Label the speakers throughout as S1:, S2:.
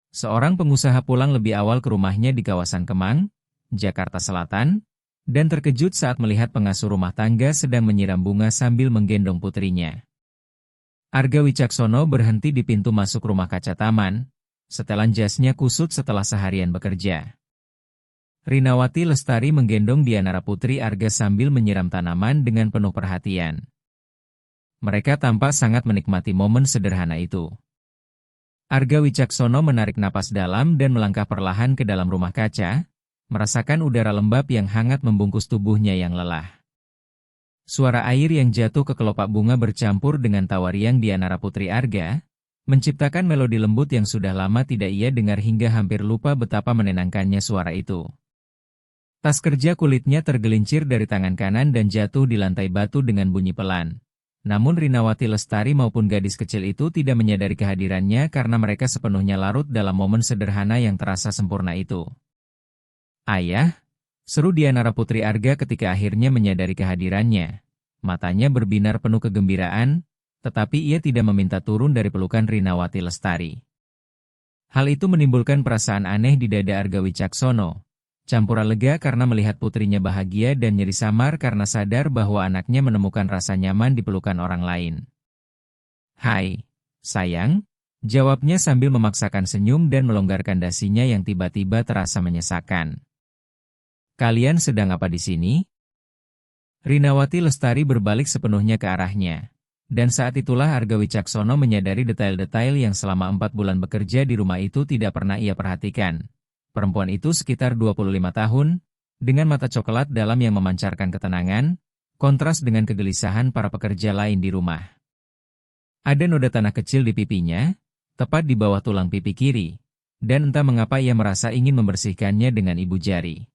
S1: Seorang pengusaha pulang lebih awal ke rumahnya di kawasan Kemang, Jakarta Selatan, dan terkejut saat melihat pengasuh rumah tangga sedang menyiram bunga sambil menggendong putrinya. Arga Wicaksono berhenti di pintu masuk rumah kaca taman, setelan jasnya kusut setelah seharian bekerja. Rinawati Lestari menggendong Dianara Putri Arga sambil menyiram tanaman dengan penuh perhatian. Mereka tampak sangat menikmati momen sederhana itu. Arga Wicaksono menarik napas dalam dan melangkah perlahan ke dalam rumah kaca, merasakan udara lembab yang hangat membungkus tubuhnya yang lelah. Suara air yang jatuh ke kelopak bunga bercampur dengan tawa riang Dianara Putri Arga, menciptakan melodi lembut yang sudah lama tidak ia dengar hingga hampir lupa betapa menenangkannya suara itu. Tas kerja kulitnya tergelincir dari tangan kanan dan jatuh di lantai batu dengan bunyi pelan. Namun Rinawati Lestari maupun gadis kecil itu tidak menyadari kehadirannya karena mereka sepenuhnya larut dalam momen sederhana yang terasa sempurna itu. "Ayah!" seru Dianara Putri Arga ketika akhirnya menyadari kehadirannya. Matanya berbinar penuh kegembiraan, tetapi ia tidak meminta turun dari pelukan Rinawati Lestari. Hal itu menimbulkan perasaan aneh di dada Arga Wicaksono. Campuran lega karena melihat putrinya bahagia dan nyeri samar karena sadar bahwa anaknya menemukan rasa nyaman di pelukan orang lain. "Hai, sayang," jawabnya sambil memaksakan senyum dan melonggarkan dasinya yang tiba-tiba terasa menyesakan. "Kalian sedang apa di sini?" Rinawati Lestari berbalik sepenuhnya ke arahnya. Dan saat itulah Arga Wicaksono menyadari detail-detail yang selama 4 bulan bekerja di rumah itu tidak pernah ia perhatikan. Perempuan itu sekitar 25 tahun, dengan mata coklat dalam yang memancarkan ketenangan, kontras dengan kegelisahan para pekerja lain di rumah. Ada noda tanah kecil di pipinya, tepat di bawah tulang pipi kiri, dan entah mengapa ia merasa ingin membersihkannya dengan ibu jari.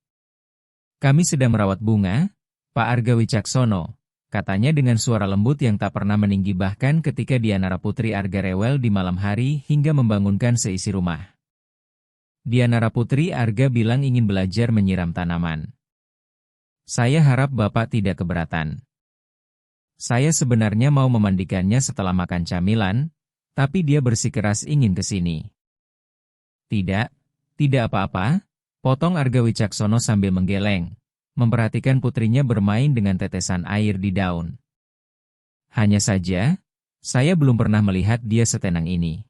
S1: "Kami sedang merawat bunga, Pak Arga Wicaksono," katanya dengan suara lembut yang tak pernah meninggi bahkan ketika Dianara Putri Arga rewel di malam hari hingga membangunkan seisi rumah. Dianara Putri Arga bilang ingin belajar menyiram tanaman. "Saya harap Bapak tidak keberatan. Saya sebenarnya mau memandikannya setelah makan camilan, tapi dia bersikeras ingin ke sini." "Tidak, tidak apa-apa," potong Arga Wicaksono sambil menggeleng, memperhatikan putrinya bermain dengan tetesan air di daun. "Hanya saja, saya belum pernah melihat dia setenang ini."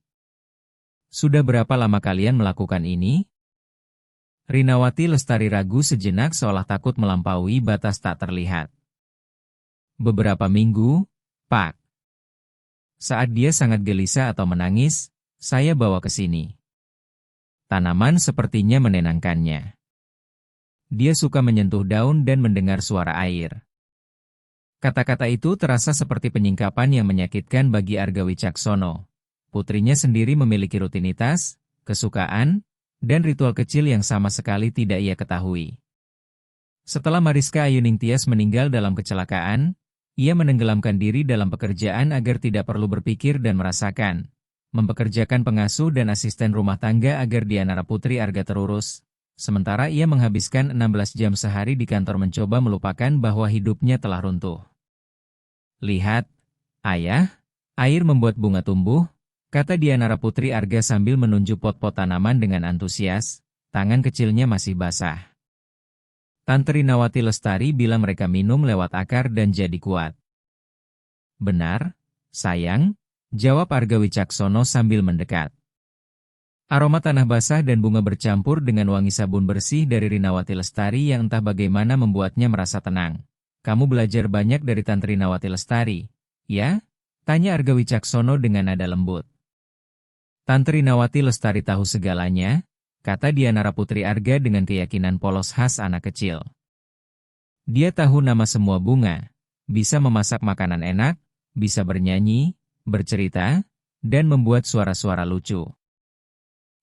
S1: "Sudah berapa lama kalian melakukan ini?" Rinawati Lestari ragu sejenak seolah takut melampaui batas tak terlihat. "Beberapa minggu, Pak. Saat dia sangat gelisah atau menangis, saya bawa ke sini. Tanaman sepertinya menenangkannya. Dia suka menyentuh daun dan mendengar suara air." Kata-kata itu terasa seperti penyingkapan yang menyakitkan bagi Arga Wicaksono. Putrinya sendiri memiliki rutinitas, kesukaan, dan ritual kecil yang sama sekali tidak ia ketahui. Setelah Mariska Ayuningtyas meninggal dalam kecelakaan, ia menenggelamkan diri dalam pekerjaan agar tidak perlu berpikir dan merasakan, mempekerjakan pengasuh dan asisten rumah tangga agar Dianara Putri Arga terurus, sementara ia menghabiskan 16 jam sehari di kantor mencoba melupakan bahwa hidupnya telah runtuh. "Lihat, Ayah, air membuat bunga tumbuh," kata Dianara Putri Arga sambil menunjuk pot-pot tanaman dengan antusias, tangan kecilnya masih basah. Tante Rinawati Lestari bilang mereka minum lewat akar dan jadi kuat. "Benar, sayang," jawab Arga Wicaksono sambil mendekat. Aroma tanah basah dan bunga bercampur dengan wangi sabun bersih dari Rinawati Lestari yang entah bagaimana membuatnya merasa tenang. "Kamu belajar banyak dari Tante Rinawati Lestari, ya?" tanya Arga Wicaksono dengan nada lembut. "Tante Rinawati Lestari tahu segalanya," kata Dianara Putri Arga dengan keyakinan polos khas anak kecil. "Dia tahu nama semua bunga, bisa memasak makanan enak, bisa bernyanyi, bercerita, dan membuat suara-suara lucu."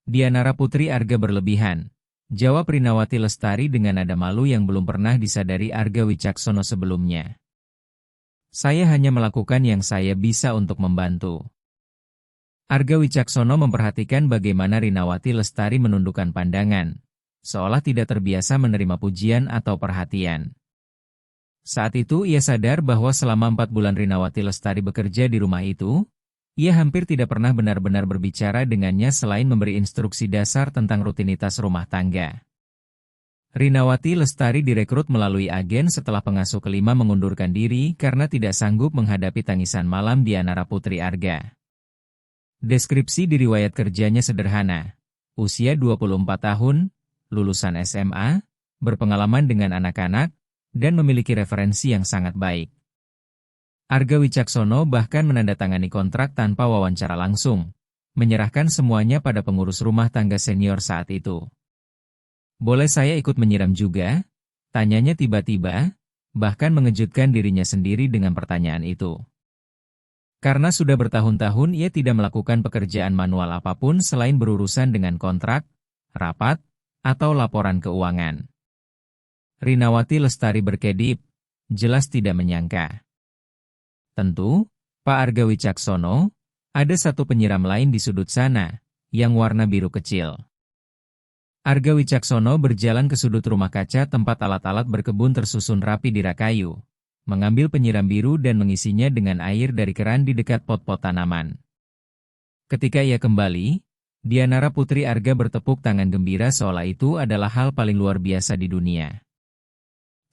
S1: "Dianara Putri Arga berlebihan," jawab Rinawati Lestari dengan nada malu yang belum pernah disadari Arga Wicaksono sebelumnya. "Saya hanya melakukan yang saya bisa untuk membantu." Arga Wicaksono memperhatikan bagaimana Rinawati Lestari menundukkan pandangan, seolah tidak terbiasa menerima pujian atau perhatian. Saat itu ia sadar bahwa selama 4 bulan Rinawati Lestari bekerja di rumah itu, Ia hampir tidak pernah benar-benar berbicara dengannya selain memberi instruksi dasar tentang rutinitas rumah tangga. Rinawati Lestari direkrut melalui agen setelah pengasuh kelima mengundurkan diri karena tidak sanggup menghadapi tangisan malam Dianara Putri Arga. Deskripsi di riwayat kerjanya sederhana. Usia 24 tahun, lulusan SMA, berpengalaman dengan anak-anak, dan memiliki referensi yang sangat baik. Arga Wicaksono bahkan menandatangani kontrak tanpa wawancara langsung, menyerahkan semuanya pada pengurus rumah tangga senior saat itu. "Boleh saya ikut menyiram juga?" tanyanya tiba-tiba, bahkan mengejutkan dirinya sendiri dengan pertanyaan itu. Karena sudah bertahun-tahun ia tidak melakukan pekerjaan manual apapun selain berurusan dengan kontrak, rapat, atau laporan keuangan. Rinawati Lestari berkedip, jelas tidak menyangka. Tentu, Pak Arga Wicaksono, ada satu penyiram lain di sudut sana, yang warna biru kecil. Arga Wicaksono berjalan ke sudut rumah kaca tempat alat-alat berkebun tersusun rapi di rak kayu, mengambil penyiram biru dan mengisinya dengan air dari keran di dekat pot-pot tanaman. Ketika ia kembali, Dianara Putri Arga bertepuk tangan gembira seolah itu adalah hal paling luar biasa di dunia.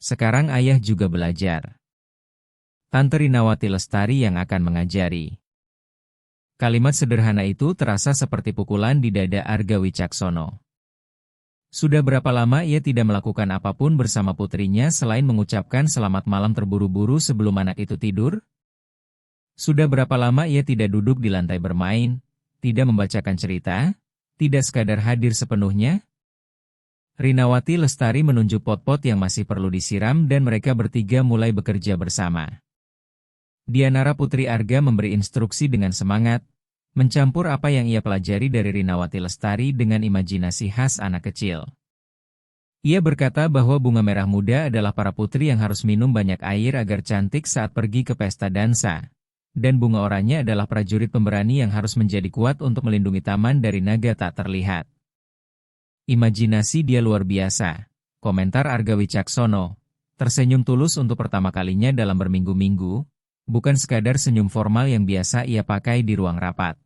S1: Sekarang ayah juga belajar. Tante Rinawati Lestari yang akan mengajari. Kalimat sederhana itu terasa seperti pukulan di dada Arga Wicaksono. Sudah berapa lama ia tidak melakukan apapun bersama putrinya selain mengucapkan selamat malam terburu-buru sebelum anak itu tidur? Sudah berapa lama ia tidak duduk di lantai bermain, tidak membacakan cerita, tidak sekadar hadir sepenuhnya? Rinawati Lestari menunjuk pot-pot yang masih perlu disiram dan mereka bertiga mulai bekerja bersama. Dianara Putri Arga memberi instruksi dengan semangat, mencampur apa yang ia pelajari dari Rinawati Lestari dengan imajinasi khas anak kecil. Ia berkata bahwa bunga merah muda adalah para putri yang harus minum banyak air agar cantik saat pergi ke pesta dansa, dan bunga oranye adalah prajurit pemberani yang harus menjadi kuat untuk melindungi taman dari naga tak terlihat. Imajinasi dia luar biasa, komentar Arga Wicaksono, tersenyum tulus untuk pertama kalinya dalam berminggu-minggu, bukan sekadar senyum formal yang biasa ia pakai di ruang rapat.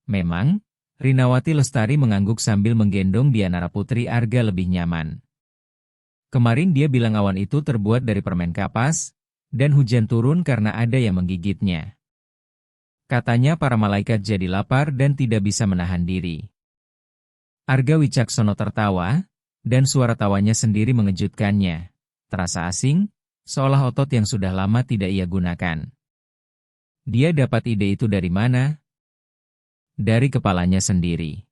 S1: Memang, Rinawati Lestari mengangguk sambil menggendong Dianara Putri Arga lebih nyaman. Kemarin dia bilang awan itu terbuat dari permen kapas, dan hujan turun karena ada yang menggigitnya. Katanya para malaikat jadi lapar dan tidak bisa menahan diri. Arga Wicaksono tertawa, dan suara tawanya sendiri mengejutkannya. Terasa asing, seolah otot yang sudah lama tidak ia gunakan. Dia dapat ide itu dari mana? Dari kepalanya sendiri.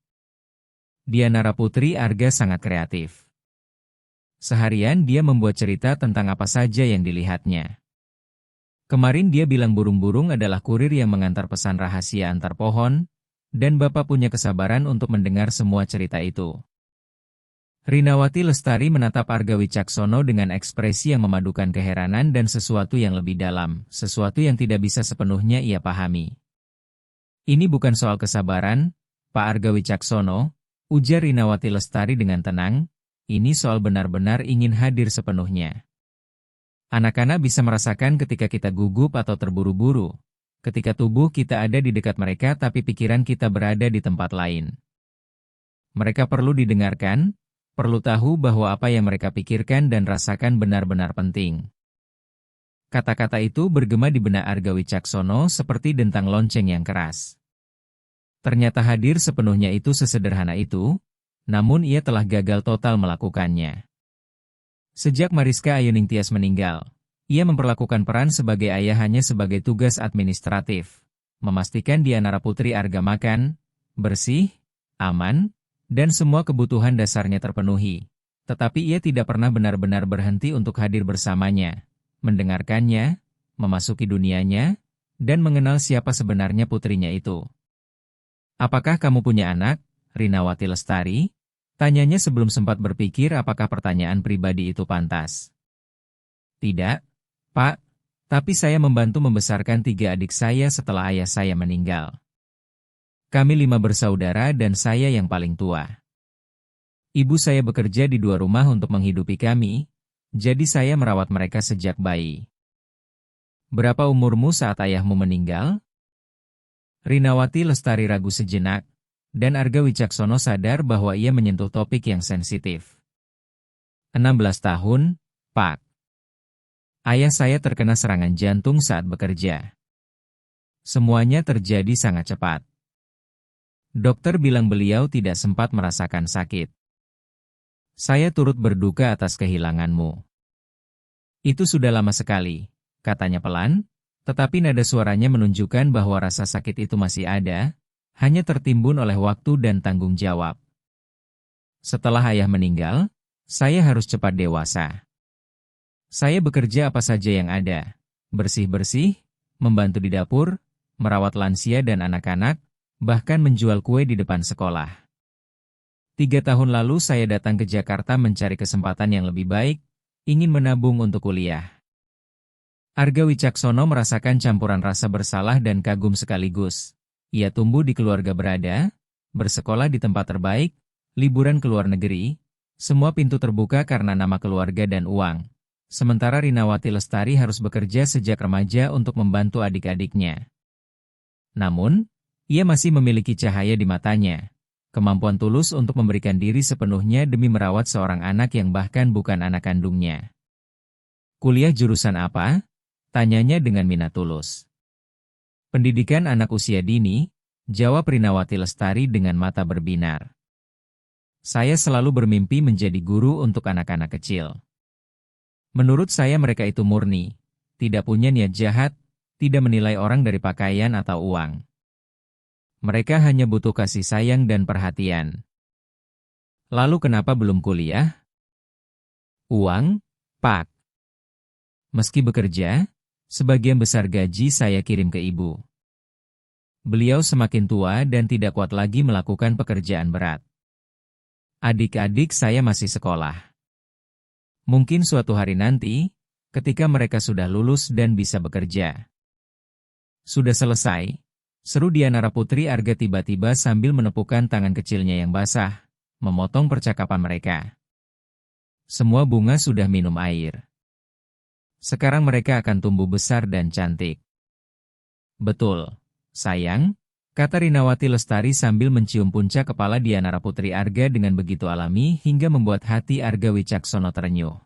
S1: Dianara Putri Arga sangat kreatif. Seharian dia membuat cerita tentang apa saja yang dilihatnya. Kemarin dia bilang burung-burung adalah kurir yang mengantar pesan rahasia antar pohon, dan Bapak punya kesabaran untuk mendengar semua cerita itu. Rinawati Lestari menatap Arga Wicaksono dengan ekspresi yang memadukan keheranan dan sesuatu yang lebih dalam, sesuatu yang tidak bisa sepenuhnya ia pahami. "Ini bukan soal kesabaran, Pak Arga Wicaksono," ujar Rinawati Lestari dengan tenang, "ini soal benar-benar ingin hadir sepenuhnya. Anak-anak bisa merasakan ketika kita gugup atau terburu-buru, ketika tubuh kita ada di dekat mereka tapi pikiran kita berada di tempat lain. Mereka perlu didengarkan, perlu tahu bahwa apa yang mereka pikirkan dan rasakan benar-benar penting." Kata-kata itu bergema di benak Arga Wicaksono seperti dentang lonceng yang keras. Ternyata hadir sepenuhnya itu sesederhana itu, namun ia telah gagal total melakukannya. Sejak Mariska Ayuning Tias meninggal, ia memperlakukan peran sebagai ayah hanya sebagai tugas administratif, memastikan Dianara Putri Arga makan, bersih, aman, dan semua kebutuhan dasarnya terpenuhi. Tetapi ia tidak pernah benar-benar berhenti untuk hadir bersamanya, mendengarkannya, memasuki dunianya, dan mengenal siapa sebenarnya putrinya itu. "Apakah kamu punya anak, Rinawati Lestari?" tanyanya sebelum sempat berpikir apakah pertanyaan pribadi itu pantas. "Tidak, Pak, tapi saya membantu membesarkan 3 adik saya setelah ayah saya meninggal. Kami 5 bersaudara dan saya yang paling tua. Ibu saya bekerja di 2 rumah untuk menghidupi kami, jadi saya merawat mereka sejak bayi." "Berapa umurmu saat ayahmu meninggal?" Rinawati Lestari ragu sejenak, dan Arga Wicaksono sadar bahwa ia menyentuh topik yang sensitif. 16 tahun, Pak. Ayah saya terkena serangan jantung saat bekerja. Semuanya terjadi sangat cepat. Dokter bilang beliau tidak sempat merasakan sakit. Saya turut berduka atas kehilanganmu. Itu sudah lama sekali, katanya pelan, tetapi nada suaranya menunjukkan bahwa rasa sakit itu masih ada, hanya tertimbun oleh waktu dan tanggung jawab. Setelah ayah meninggal, saya harus cepat dewasa. Saya bekerja apa saja yang ada, bersih-bersih, membantu di dapur, merawat lansia dan anak-anak, bahkan menjual kue di depan sekolah. 3 tahun lalu saya datang ke Jakarta mencari kesempatan yang lebih baik, ingin menabung untuk kuliah. Arga Wicaksono merasakan campuran rasa bersalah dan kagum sekaligus. Ia tumbuh di keluarga berada, bersekolah di tempat terbaik, liburan ke luar negeri, semua pintu terbuka karena nama keluarga dan uang. Sementara Rinawati Lestari harus bekerja sejak remaja untuk membantu adik-adiknya. Namun, ia masih memiliki cahaya di matanya, kemampuan tulus untuk memberikan diri sepenuhnya demi merawat seorang anak yang bahkan bukan anak kandungnya. Kuliah jurusan apa? Tanyanya dengan minat tulus. Pendidikan anak usia dini, jawab Rinawati Lestari dengan mata berbinar. Saya selalu bermimpi menjadi guru untuk anak-anak kecil. Menurut saya mereka itu murni, tidak punya niat jahat, tidak menilai orang dari pakaian atau uang. Mereka hanya butuh kasih sayang dan perhatian. Lalu kenapa belum kuliah? Uang, Pak. Meski bekerja, sebagian besar gaji saya kirim ke ibu. Beliau semakin tua dan tidak kuat lagi melakukan pekerjaan berat. Adik-adik saya masih sekolah. Mungkin suatu hari nanti, ketika mereka sudah lulus dan bisa bekerja. Sudah selesai, seru Dianara Putri Arga tiba-tiba sambil menepukkan tangan kecilnya yang basah, memotong percakapan mereka. Semua bunga sudah minum air. Sekarang mereka akan tumbuh besar dan cantik. Betul, sayang, kata Rinawati Lestari sambil mencium puncak kepala Dianara Putri Arga dengan begitu alami hingga membuat hati Arga Wicaksono terenyuh.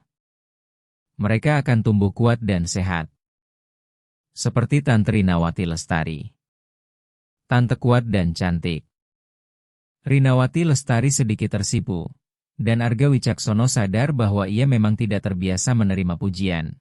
S1: Mereka akan tumbuh kuat dan sehat. Seperti Tante Rinawati Lestari. Tante kuat dan cantik. Rinawati Lestari sedikit tersipu, dan Arga Wicaksono sadar bahwa ia memang tidak terbiasa menerima pujian.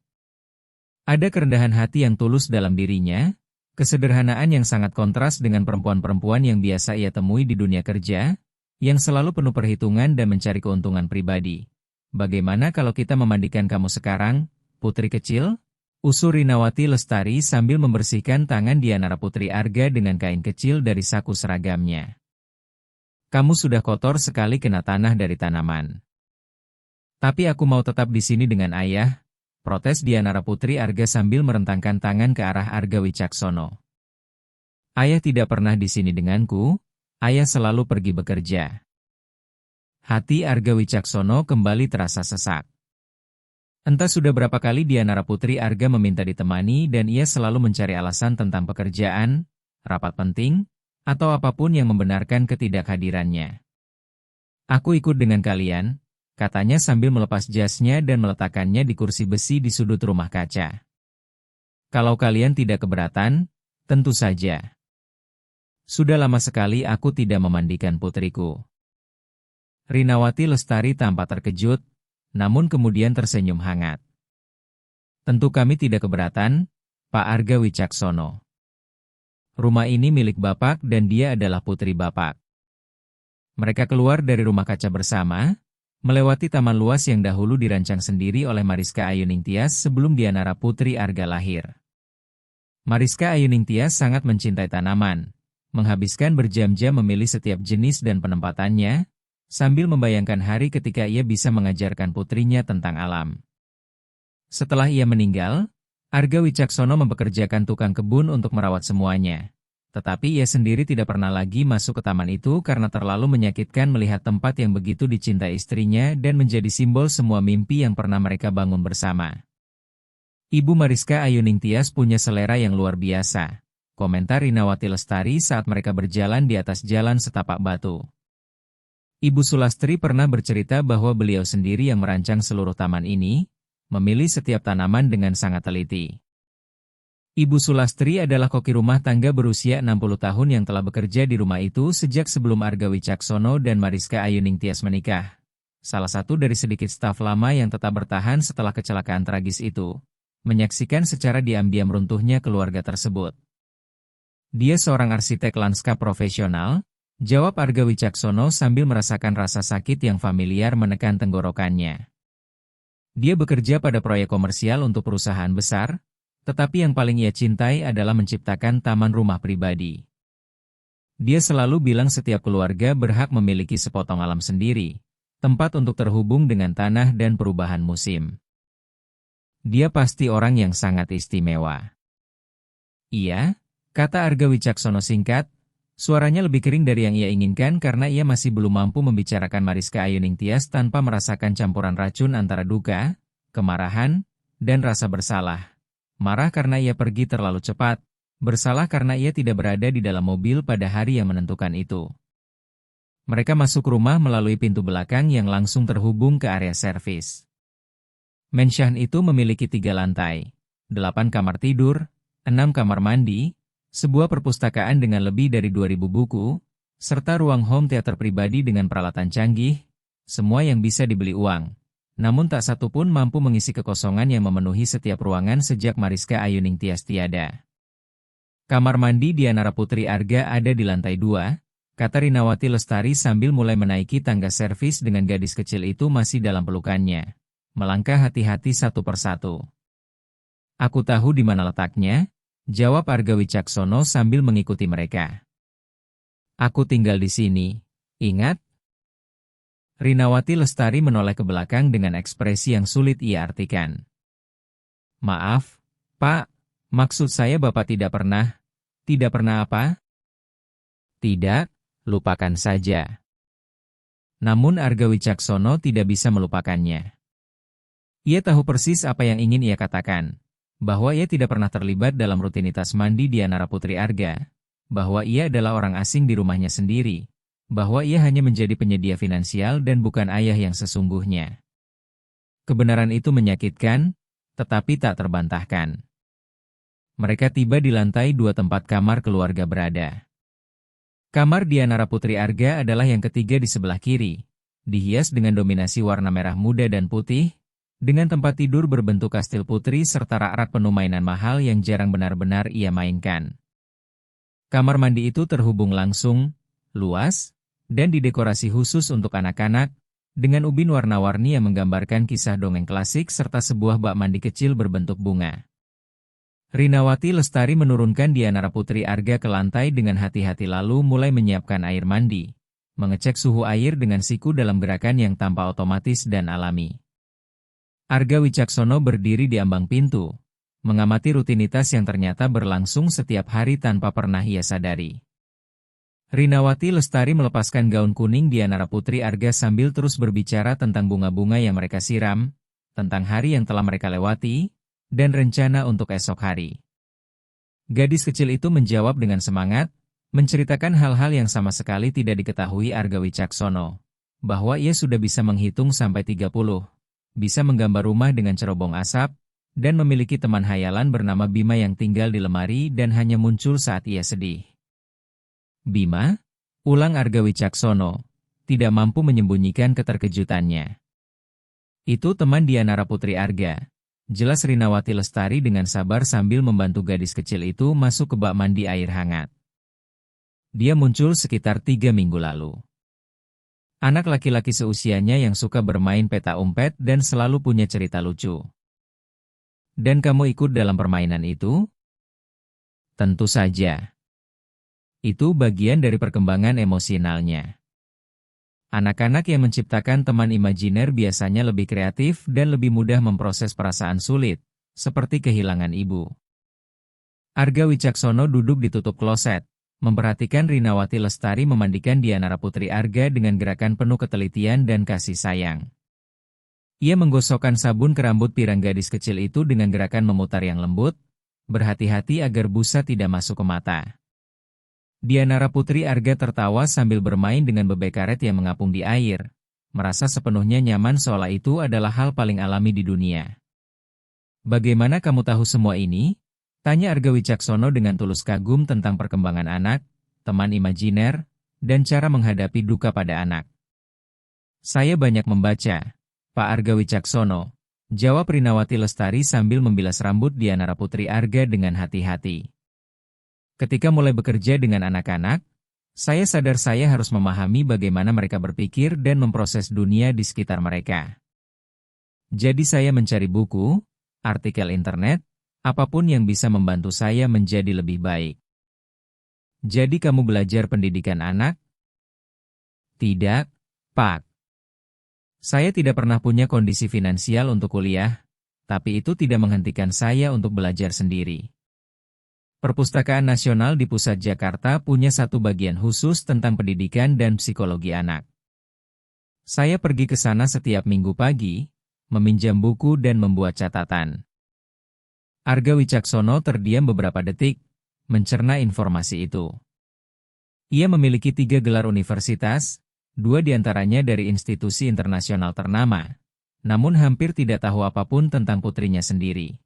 S1: Ada kerendahan hati yang tulus dalam dirinya, kesederhanaan yang sangat kontras dengan perempuan-perempuan yang biasa ia temui di dunia kerja, yang selalu penuh perhitungan dan mencari keuntungan pribadi. Bagaimana kalau kita memandikan kamu sekarang, putri kecil? Usul Rinawati Lestari sambil membersihkan tangan Dianara Putri Arga dengan kain kecil dari saku seragamnya. Kamu sudah kotor sekali kena tanah dari tanaman. Tapi aku mau tetap di sini dengan ayah, protes Dianara Putri Arga sambil merentangkan tangan ke arah Arga Wicaksono. Ayah tidak pernah di sini denganku, ayah selalu pergi bekerja. Hati Arga Wicaksono kembali terasa sesak. Entah sudah berapa kali Dianara Putri Arga meminta ditemani dan ia selalu mencari alasan tentang pekerjaan, rapat penting, atau apapun yang membenarkan ketidakhadirannya. Aku ikut dengan kalian, katanya sambil melepas jasnya dan meletakkannya di kursi besi di sudut rumah kaca. Kalau kalian tidak keberatan, tentu saja. Sudah lama sekali aku tidak memandikan putriku. Rinawati Lestari tampak terkejut, namun kemudian tersenyum hangat. Tentu kami tidak keberatan, Pak Arga Wicaksono. Rumah ini milik Bapak dan dia adalah putri Bapak. Mereka keluar dari rumah kaca bersama, melewati taman luas yang dahulu dirancang sendiri oleh Mariska Ayuningtyas sebelum Dianara Putri Arga lahir. Mariska Ayuningtyas sangat mencintai tanaman, menghabiskan berjam-jam memilih setiap jenis dan penempatannya, sambil membayangkan hari ketika ia bisa mengajarkan putrinya tentang alam. Setelah ia meninggal, Arga Wicaksono mempekerjakan tukang kebun untuk merawat semuanya. Tetapi ia sendiri tidak pernah lagi masuk ke taman itu karena terlalu menyakitkan melihat tempat yang begitu dicintai istrinya dan menjadi simbol semua mimpi yang pernah mereka bangun bersama. Ibu Mariska Ayuningtyas punya selera yang luar biasa. komentar Rinawati Lestari saat mereka berjalan di atas jalan setapak batu. Ibu Sulastri pernah bercerita bahwa beliau sendiri yang merancang seluruh taman ini, memilih setiap tanaman dengan sangat teliti. Ibu Sulastri adalah koki rumah tangga berusia 60 tahun yang telah bekerja di rumah itu sejak sebelum Arga Wicaksono dan Mariska Ayuningstias menikah. Salah satu dari sedikit staf lama yang tetap bertahan setelah kecelakaan tragis itu, menyaksikan secara diam-diam runtuhnya keluarga tersebut. Dia seorang arsitek lanskap profesional, jawab Arga Wicaksono sambil merasakan rasa sakit yang familiar menekan tenggorokannya. Dia bekerja pada proyek komersial untuk perusahaan besar, tetapi yang paling ia cintai adalah menciptakan taman rumah pribadi. Dia selalu bilang setiap keluarga berhak memiliki sepotong alam sendiri, tempat untuk terhubung dengan tanah dan perubahan musim. Dia pasti orang yang sangat istimewa. Iya, kata Arga Wicaksono singkat, suaranya lebih kering dari yang ia inginkan karena ia masih belum mampu membicarakan Mariska Ayuningstias tanpa merasakan campuran racun antara duka, kemarahan, dan rasa bersalah. Marah karena ia pergi terlalu cepat, bersalah karena ia tidak berada di dalam mobil pada hari yang menentukan itu. Mereka masuk rumah melalui pintu belakang yang langsung terhubung ke area servis. Mansion itu memiliki 3 lantai, 8 kamar tidur, 6 kamar mandi, sebuah perpustakaan dengan lebih dari 2.000 buku, serta ruang home theater pribadi dengan peralatan canggih, semua yang bisa dibeli uang. Namun tak satu pun mampu mengisi kekosongan yang memenuhi setiap ruangan sejak Mariska Ayuningstias tiada. Kamar mandi Dianara Putri Arga ada di lantai 2, kata Rinawati Lestari sambil mulai menaiki tangga servis dengan gadis kecil itu masih dalam pelukannya. Melangkah hati-hati satu persatu. Aku tahu di mana letaknya, jawab Arga Wicaksono sambil mengikuti mereka. Aku tinggal di sini, ingat? Rinawati Lestari menoleh ke belakang dengan ekspresi yang sulit ia artikan. Maaf, Pak, maksud saya Bapak tidak pernah apa? Tidak, lupakan saja. Namun Arga Wicaksono tidak bisa melupakannya. Ia tahu persis apa yang ingin ia katakan. Bahwa ia tidak pernah terlibat dalam rutinitas mandi Dianara Putri Arga, bahwa ia adalah orang asing di rumahnya sendiri, bahwa ia hanya menjadi penyedia finansial dan bukan ayah yang sesungguhnya. Kebenaran itu menyakitkan, tetapi tak terbantahkan. Mereka tiba di lantai 2 tempat kamar keluarga berada. Kamar Dianara Putri Arga adalah yang ketiga di sebelah kiri, dihias dengan dominasi warna merah muda dan putih, dengan tempat tidur berbentuk kastil putri serta rak-rak penuh mainan mahal yang jarang benar-benar ia mainkan. Kamar mandi itu terhubung langsung, luas, dan didekorasi khusus untuk anak-anak, dengan ubin warna-warni yang menggambarkan kisah dongeng klasik serta sebuah bak mandi kecil berbentuk bunga. Rinawati Lestari menurunkan Dianara Putri Arga ke lantai dengan hati-hati lalu mulai menyiapkan air mandi, mengecek suhu air dengan siku dalam gerakan yang tanpa otomatis dan alami. Arga Wicaksono berdiri di ambang pintu, mengamati rutinitas yang ternyata berlangsung setiap hari tanpa pernah ia sadari. Rinawati Lestari melepaskan gaun kuning Dianara Putri Arga sambil terus berbicara tentang bunga-bunga yang mereka siram, tentang hari yang telah mereka lewati, dan rencana untuk esok hari. Gadis kecil itu menjawab dengan semangat, menceritakan hal-hal yang sama sekali tidak diketahui Arga Wicaksono, bahwa ia sudah bisa menghitung sampai 30. Bisa menggambar rumah dengan cerobong asap, dan memiliki teman hayalan bernama Bima yang tinggal di lemari dan hanya muncul saat ia sedih. Bima? Ulang Arga Wicaksono, tidak mampu menyembunyikan keterkejutannya. Itu teman Dianara Putri Arga, jelas Rinawati Lestari dengan sabar sambil membantu gadis kecil itu masuk ke bak mandi air hangat. Dia muncul sekitar 3 minggu lalu. Anak laki-laki seusianya yang suka bermain peta umpet dan selalu punya cerita lucu. Dan kamu ikut dalam permainan itu? Tentu saja. Itu bagian dari perkembangan emosionalnya. Anak-anak yang menciptakan teman imajiner biasanya lebih kreatif dan lebih mudah memproses perasaan sulit, seperti kehilangan ibu. Arga Wicaksono duduk di tutup kloset, memperhatikan Rinawati Lestari memandikan Dianara Putri Arga dengan gerakan penuh ketelitian dan kasih sayang. Ia menggosokkan sabun ke rambut pirang gadis kecil itu dengan gerakan memutar yang lembut, Berhati-hati agar busa tidak masuk ke mata. Dianara Putri Arga tertawa sambil bermain dengan bebek karet yang mengapung di air, merasa sepenuhnya nyaman seolah itu adalah hal paling alami di dunia. "Bagaimana kamu tahu semua ini?" tanya Arga Wicaksono dengan tulus kagum tentang perkembangan anak, teman imajiner, dan cara menghadapi duka pada anak. "Saya banyak membaca, Pak Arga Wicaksono," jawab Rinawati Lestari sambil membilas rambut Dianara Putri Arga dengan hati-hati. "Ketika mulai bekerja dengan anak-anak, saya sadar saya harus memahami bagaimana mereka berpikir dan memproses dunia di sekitar mereka. Jadi saya mencari buku, artikel internet, apapun yang bisa membantu saya menjadi lebih baik." "Jadi kamu belajar pendidikan anak?" "Tidak, Pak. Saya tidak pernah punya kondisi finansial untuk kuliah, tapi itu tidak menghentikan saya untuk belajar sendiri. Perpustakaan Nasional di pusat Jakarta punya satu bagian khusus tentang pendidikan dan psikologi anak. Saya pergi ke sana setiap minggu pagi, meminjam buku dan membuat catatan." Arga Wicaksono terdiam beberapa detik, mencerna informasi itu. Ia memiliki 3 gelar universitas, 2 diantaranya dari institusi internasional ternama, namun hampir tidak tahu apapun tentang putrinya sendiri.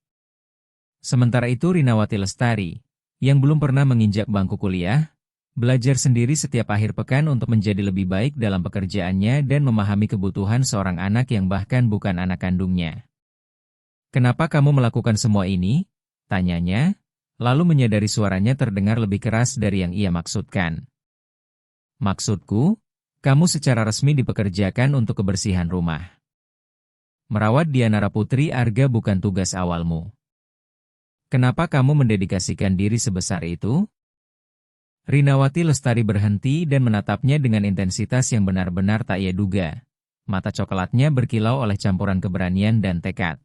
S1: Sementara itu Rinawati Lestari, yang belum pernah menginjak bangku kuliah, belajar sendiri setiap akhir pekan untuk menjadi lebih baik dalam pekerjaannya dan memahami kebutuhan seorang anak yang bahkan bukan anak kandungnya. "Kenapa kamu melakukan semua ini?" tanyanya, lalu menyadari suaranya terdengar lebih keras dari yang ia maksudkan. "Maksudku, kamu secara resmi dipekerjakan untuk kebersihan rumah. Merawat Dianara Putri Arga bukan tugas awalmu. Kenapa kamu mendedikasikan diri sebesar itu?" Rinawati Lestari berhenti dan menatapnya dengan intensitas yang benar-benar tak ia duga. Mata coklatnya berkilau oleh campuran keberanian dan tekad.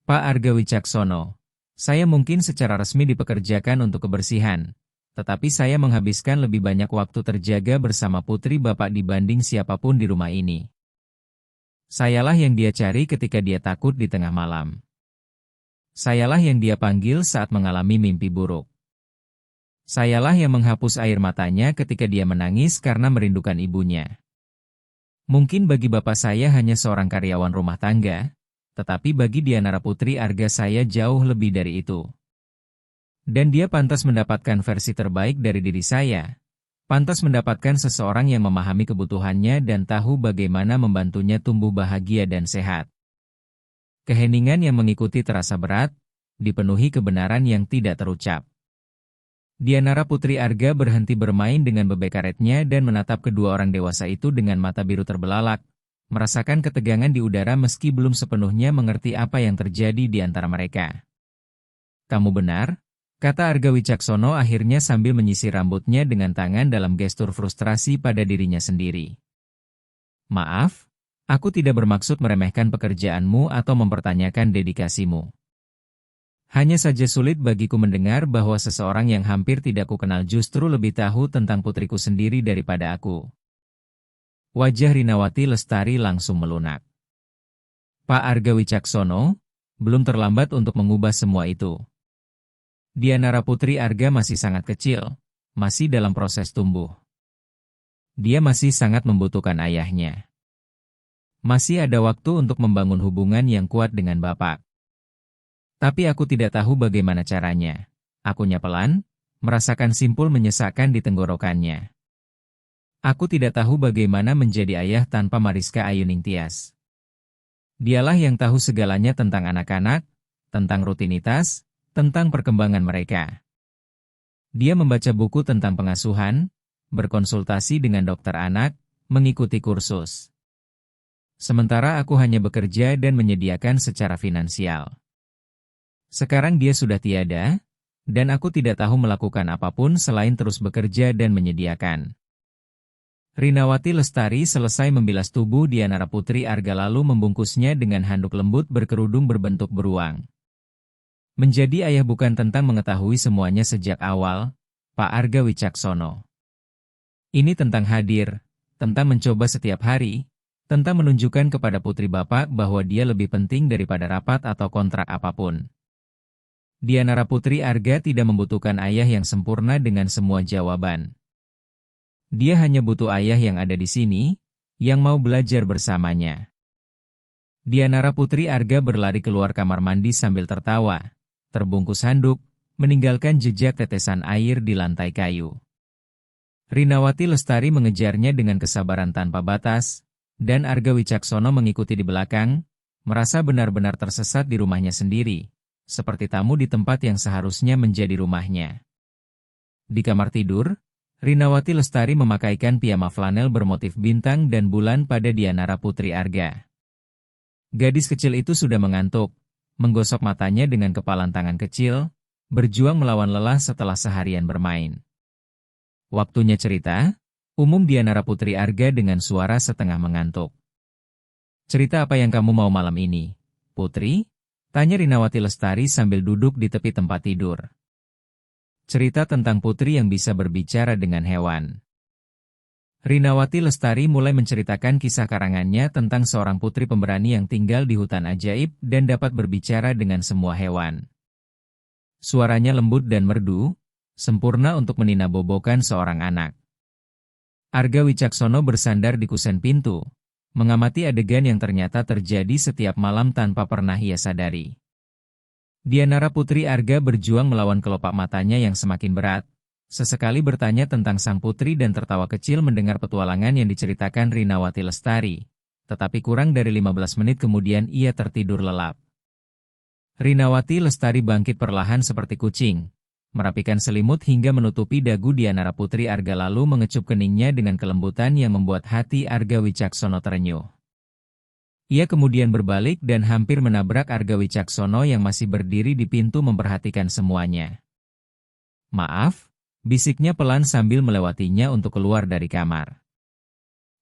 S1: "Pak Arga Wicaksono, saya mungkin secara resmi dipekerjakan untuk kebersihan, tetapi saya menghabiskan lebih banyak waktu terjaga bersama putri Bapak dibanding siapapun di rumah ini. Sayalah yang dia cari ketika dia takut di tengah malam. Sayalah yang dia panggil saat mengalami mimpi buruk. Sayalah yang menghapus air matanya ketika dia menangis karena merindukan ibunya. Mungkin bagi bapak saya hanya seorang karyawan rumah tangga, tetapi bagi Dianara Putri Arga saya jauh lebih dari itu. Dan dia pantas mendapatkan versi terbaik dari diri saya. Pantas mendapatkan seseorang yang memahami kebutuhannya dan tahu bagaimana membantunya tumbuh bahagia dan sehat." Keheningan yang mengikuti terasa berat, dipenuhi kebenaran yang tidak terucap. Dianara Putri Arga berhenti bermain dengan bebek karetnya dan menatap kedua orang dewasa itu dengan mata biru terbelalak, merasakan ketegangan di udara meski belum sepenuhnya mengerti apa yang terjadi di antara mereka. "Kamu benar," kata Arga Wicaksono akhirnya sambil menyisir rambutnya dengan tangan dalam gestur frustrasi pada dirinya sendiri. "Maaf, aku tidak bermaksud meremehkan pekerjaanmu atau mempertanyakan dedikasimu. Hanya saja sulit bagiku mendengar bahwa seseorang yang hampir tidak kukenal justru lebih tahu tentang putriku sendiri daripada aku." Wajah Rinawati Lestari langsung melunak. "Pak Arga Wicaksono, belum terlambat untuk mengubah semua itu. Dianara Putri Arga masih sangat kecil, masih dalam proses tumbuh. Dia masih sangat membutuhkan ayahnya. Masih ada waktu untuk membangun hubungan yang kuat dengan Bapak. Tapi aku tidak tahu bagaimana caranya." Akunya pelan, merasakan simpul menyesakkan di tenggorokannya. "Aku tidak tahu bagaimana menjadi ayah tanpa Mariska Ayuning Tias. Dialah yang tahu segalanya tentang anak-anak, tentang rutinitas, tentang perkembangan mereka. Dia membaca buku tentang pengasuhan, berkonsultasi dengan dokter anak, mengikuti kursus. Sementara aku hanya bekerja dan menyediakan secara finansial. Sekarang dia sudah tiada, dan aku tidak tahu melakukan apapun selain terus bekerja dan menyediakan." Rinawati Lestari selesai membilas tubuh Dianara Putri Arga lalu membungkusnya dengan handuk lembut berkerudung berbentuk beruang. "Menjadi ayah bukan tentang mengetahui semuanya sejak awal, Pak Arga Wicaksono. Ini tentang hadir, tentang mencoba setiap hari, tentang menunjukkan kepada putri Bapak bahwa dia lebih penting daripada rapat atau kontrak apapun. Dianara Putri Arga tidak membutuhkan ayah yang sempurna dengan semua jawaban. Dia hanya butuh ayah yang ada di sini, yang mau belajar bersamanya. Dianara Putri Arga berlari keluar kamar mandi sambil tertawa, terbungkus handuk, meninggalkan jejak tetesan air di lantai kayu. Rinawati Lestari mengejarnya dengan kesabaran tanpa batas, dan Arga Wicaksono mengikuti di belakang, merasa benar-benar tersesat di rumahnya sendiri, seperti tamu di tempat yang seharusnya menjadi rumahnya. Di kamar tidur, Rinawati Lestari memakaikan piyama flanel bermotif bintang dan bulan pada Dianara Putri Arga. Gadis kecil itu sudah mengantuk, menggosok matanya dengan kepalan tangan kecil, berjuang melawan lelah setelah seharian bermain. Waktunya cerita, umum Dianara Putri Arga dengan suara setengah mengantuk. "Cerita apa yang kamu mau malam ini, Putri?" tanya Rinawati Lestari sambil duduk di tepi tempat tidur. Cerita tentang putri yang bisa berbicara dengan hewan. Rinawati Lestari mulai menceritakan kisah karangannya tentang seorang putri pemberani yang tinggal di hutan ajaib dan dapat berbicara dengan semua hewan. Suaranya lembut dan merdu, sempurna untuk meninabobokan seorang anak. Arga Wicaksono bersandar di kusen pintu, mengamati adegan yang ternyata terjadi setiap malam tanpa pernah ia sadari. Dianara Putri Arga berjuang melawan kelopak matanya yang semakin berat, sesekali bertanya tentang sang putri dan tertawa kecil mendengar petualangan yang diceritakan Rinawati Lestari, tetapi kurang dari 15 menit kemudian ia tertidur lelap. Rinawati Lestari bangkit perlahan seperti kucing, merapikan selimut hingga menutupi dagu Dianara Putri Arga lalu mengecup keningnya dengan kelembutan yang membuat hati Arga Wicaksono terenyuh. Ia kemudian berbalik dan hampir menabrak Arga Wicaksono yang masih berdiri di pintu memperhatikan semuanya. "Maaf," bisiknya pelan sambil melewatinya untuk keluar dari kamar.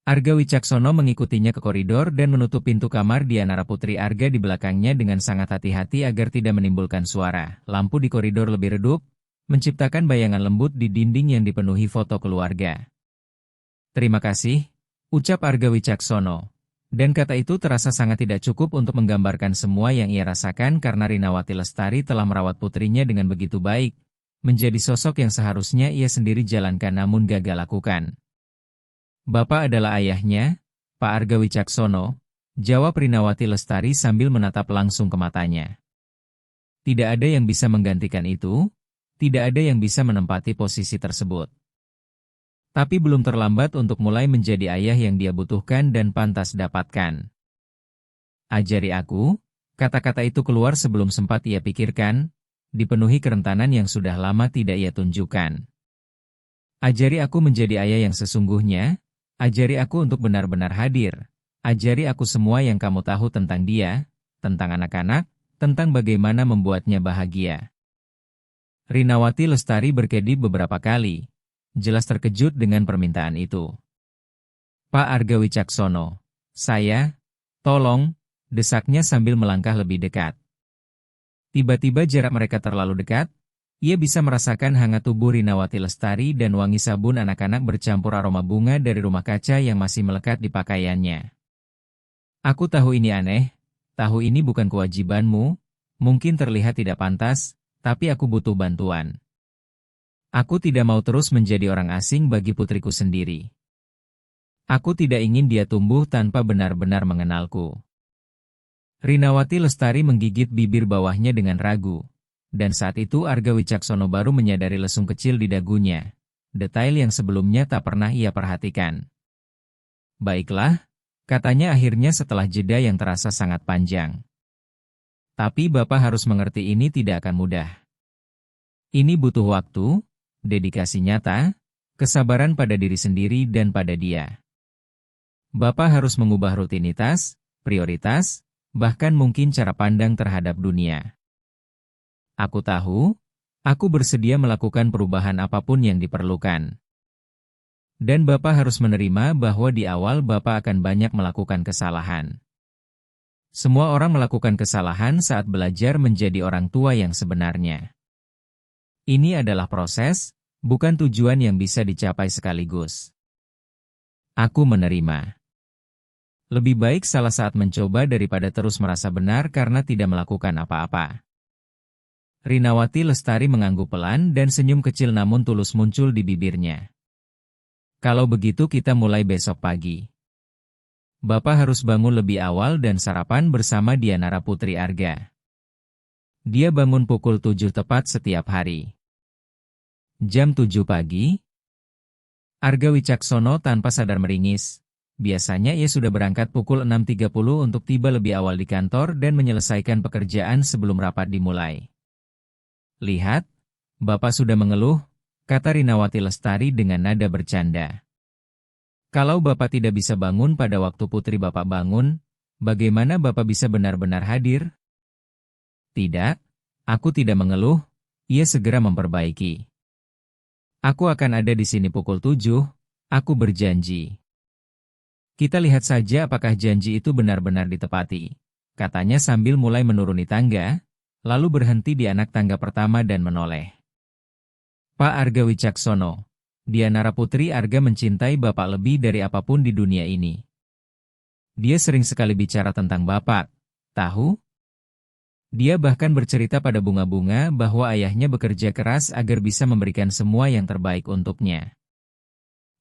S1: Arga Wicaksono mengikutinya ke koridor dan menutup pintu kamar Dianara Putri Arga di belakangnya dengan sangat hati-hati agar tidak menimbulkan suara. Lampu di koridor lebih redup, menciptakan bayangan lembut di dinding yang dipenuhi foto keluarga. "Terima kasih," ucap Arga Wicaksono. Dan kata itu terasa sangat tidak cukup untuk menggambarkan semua yang ia rasakan karena Rinawati Lestari telah merawat putrinya dengan begitu baik, menjadi sosok yang seharusnya ia sendiri jalankan namun gagal lakukan. "Bapak adalah ayahnya, Pak Arga Wicaksono," jawab Rinawati Lestari sambil menatap langsung ke matanya. "Tidak ada yang bisa menggantikan itu, tidak ada yang bisa menempati posisi tersebut. Tapi belum terlambat untuk mulai menjadi ayah yang dia butuhkan dan pantas dapatkan. Ajari aku," kata-kata itu keluar sebelum sempat ia pikirkan, dipenuhi kerentanan yang sudah lama tidak ia tunjukkan. "Ajari aku menjadi ayah yang sesungguhnya, ajari aku untuk benar-benar hadir, ajari aku semua yang kamu tahu tentang dia, tentang anak-anak, tentang bagaimana membuatnya bahagia." Rinawati Lestari berkedip beberapa kali, jelas terkejut dengan permintaan itu. "Pak Arga Wicaksono, tolong," desaknya sambil melangkah lebih dekat. Tiba-tiba jarak mereka terlalu dekat, ia bisa merasakan hangat tubuh Rinawati Lestari dan wangi sabun anak-anak bercampur aroma bunga dari rumah kaca yang masih melekat di pakaiannya. "Aku tahu ini aneh, tahu ini bukan kewajibanmu, mungkin terlihat tidak pantas, tapi aku butuh bantuan. Aku tidak mau terus menjadi orang asing bagi putriku sendiri. Aku tidak ingin dia tumbuh tanpa benar-benar mengenalku." Rinawati Lestari menggigit bibir bawahnya dengan ragu, dan saat itu Arga Wicaksono baru menyadari lesung kecil di dagunya, detail yang sebelumnya tak pernah ia perhatikan. "Baiklah," katanya akhirnya setelah jeda yang terasa sangat panjang. "Tapi Bapak harus mengerti ini tidak akan mudah. Ini butuh waktu, dedikasi nyata, kesabaran pada diri sendiri dan pada dia. Bapak harus mengubah rutinitas, prioritas, bahkan mungkin cara pandang terhadap dunia. Aku tahu, aku bersedia melakukan perubahan apapun yang diperlukan. Dan Bapak harus menerima bahwa di awal Bapak akan banyak melakukan kesalahan. Semua orang melakukan kesalahan saat belajar menjadi orang tua yang sebenarnya. Ini adalah proses, bukan tujuan yang bisa dicapai sekaligus. Aku menerima. Lebih baik salah saat mencoba daripada terus merasa benar karena tidak melakukan apa-apa." Rinawati Lestari mengangguk pelan dan senyum kecil namun tulus muncul di bibirnya. Kalau begitu kita mulai besok pagi. Bapak harus bangun lebih awal dan sarapan bersama Dianara Putri Arga. Dia bangun pukul 7 tepat setiap hari. Jam 7 pagi, Arga Wicaksono tanpa sadar meringis. Biasanya ia sudah berangkat pukul 6.30 untuk tiba lebih awal di kantor dan menyelesaikan pekerjaan sebelum rapat dimulai. Lihat, Bapak sudah mengeluh, kata Rinawati Lestari dengan nada bercanda. Kalau Bapak tidak bisa bangun pada waktu putri Bapak bangun, bagaimana Bapak bisa benar-benar hadir? Tidak, aku tidak mengeluh, ia segera memperbaiki. Aku akan ada di sini pukul 7, aku berjanji. Kita lihat saja apakah janji itu benar-benar ditepati, katanya sambil mulai menuruni tangga, lalu berhenti di anak tangga pertama dan menoleh. Pak Arga Wicaksono, Dianara Putri Arga mencintai Bapak lebih dari apapun di dunia ini. Dia sering sekali bicara tentang Bapak, tahu? Dia bahkan bercerita pada bunga-bunga bahwa ayahnya bekerja keras agar bisa memberikan semua yang terbaik untuknya.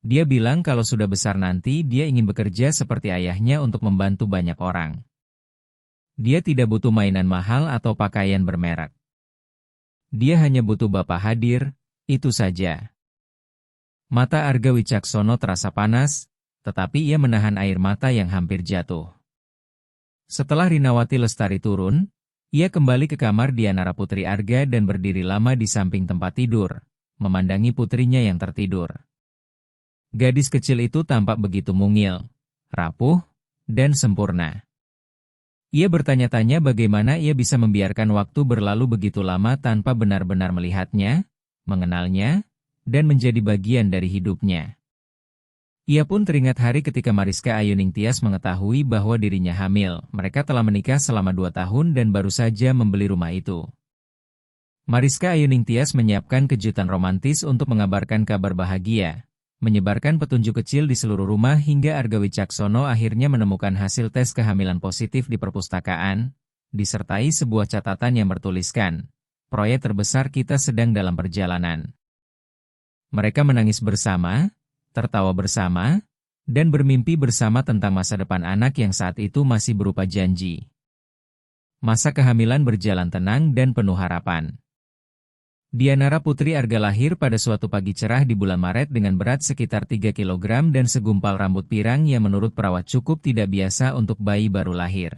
S1: Dia bilang kalau sudah besar nanti dia ingin bekerja seperti ayahnya untuk membantu banyak orang. Dia tidak butuh mainan mahal atau pakaian bermerek. Dia hanya butuh Bapak hadir, itu saja. Mata Arga Wicaksono terasa panas, tetapi ia menahan air mata yang hampir jatuh. Setelah Rinawati Lestari turun, ia kembali ke kamar Dianara Putri Arga dan berdiri lama di samping tempat tidur, memandangi putrinya yang tertidur. Gadis kecil itu tampak begitu mungil, rapuh, dan sempurna. Ia bertanya-tanya bagaimana ia bisa membiarkan waktu berlalu begitu lama tanpa benar-benar melihatnya, mengenalnya, dan menjadi bagian dari hidupnya. Ia pun teringat hari ketika Mariska Ayuning Tias mengetahui bahwa dirinya hamil. Mereka telah menikah selama 2 tahun dan baru saja membeli rumah itu. Mariska Ayuning Tias menyiapkan kejutan romantis untuk mengabarkan kabar bahagia, menyebarkan petunjuk kecil di seluruh rumah hingga Arga Wicaksono akhirnya menemukan hasil tes kehamilan positif di perpustakaan, disertai sebuah catatan yang bertuliskan, "Proyek terbesar kita sedang dalam perjalanan." Mereka menangis bersama, tertawa bersama, dan bermimpi bersama tentang masa depan anak yang saat itu masih berupa janji. Masa kehamilan berjalan tenang dan penuh harapan. Dianara Putri Arga lahir pada suatu pagi cerah di bulan Maret dengan berat sekitar 3 kg dan segumpal rambut pirang yang menurut perawat cukup tidak biasa untuk bayi baru lahir.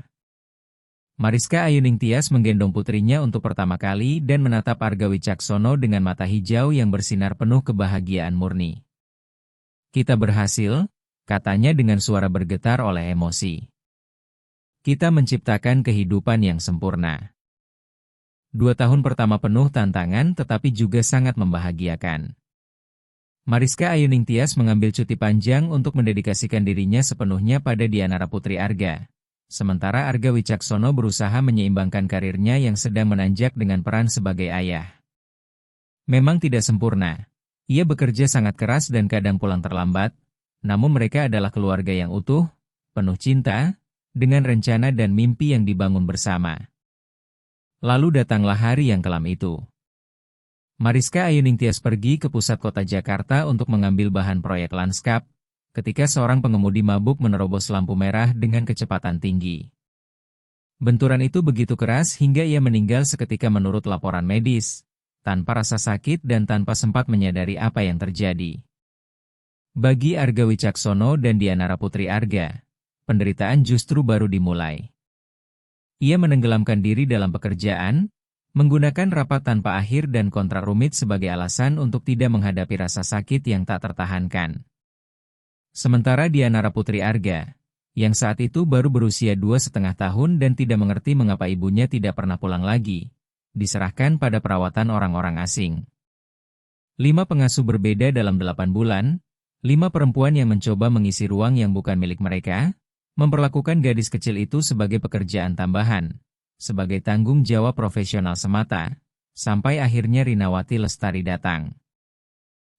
S1: Mariska Ayuning Tias menggendong putrinya untuk pertama kali dan menatap Arga Wicaksono dengan mata hijau yang bersinar penuh kebahagiaan murni. Kita berhasil, katanya dengan suara bergetar oleh emosi. Kita menciptakan kehidupan yang sempurna. 2 tahun pertama penuh tantangan tetapi juga sangat membahagiakan. Mariska Ayuning Tias mengambil cuti panjang untuk mendedikasikan dirinya sepenuhnya pada Dianara Putri Arga. Sementara Arga Wicaksono berusaha menyeimbangkan karirnya yang sedang menanjak dengan peran sebagai ayah. Memang tidak sempurna. Ia bekerja sangat keras dan kadang pulang terlambat, namun mereka adalah keluarga yang utuh, penuh cinta, dengan rencana dan mimpi yang dibangun bersama. Lalu datanglah hari yang kelam itu. Mariska Ayuning Tias pergi ke pusat kota Jakarta untuk mengambil bahan proyek lanskap, ketika seorang pengemudi mabuk menerobos lampu merah dengan kecepatan tinggi. Benturan itu begitu keras hingga ia meninggal seketika menurut laporan medis, tanpa rasa sakit dan tanpa sempat menyadari apa yang terjadi. Bagi Arga Wicaksono dan Dianara Putri Arga, penderitaan justru baru dimulai. Ia menenggelamkan diri dalam pekerjaan, menggunakan rapat tanpa akhir dan kontrak rumit sebagai alasan untuk tidak menghadapi rasa sakit yang tak tertahankan. Sementara Dianara Putri Arga, yang saat itu baru berusia 2,5 tahun dan tidak mengerti mengapa ibunya tidak pernah pulang lagi, diserahkan pada perawatan orang-orang asing. 5 pengasuh berbeda dalam 8 bulan, 5 perempuan yang mencoba mengisi ruang yang bukan milik mereka, memperlakukan gadis kecil itu sebagai pekerjaan tambahan, sebagai tanggung jawab profesional semata, sampai akhirnya Rinawati Lestari datang.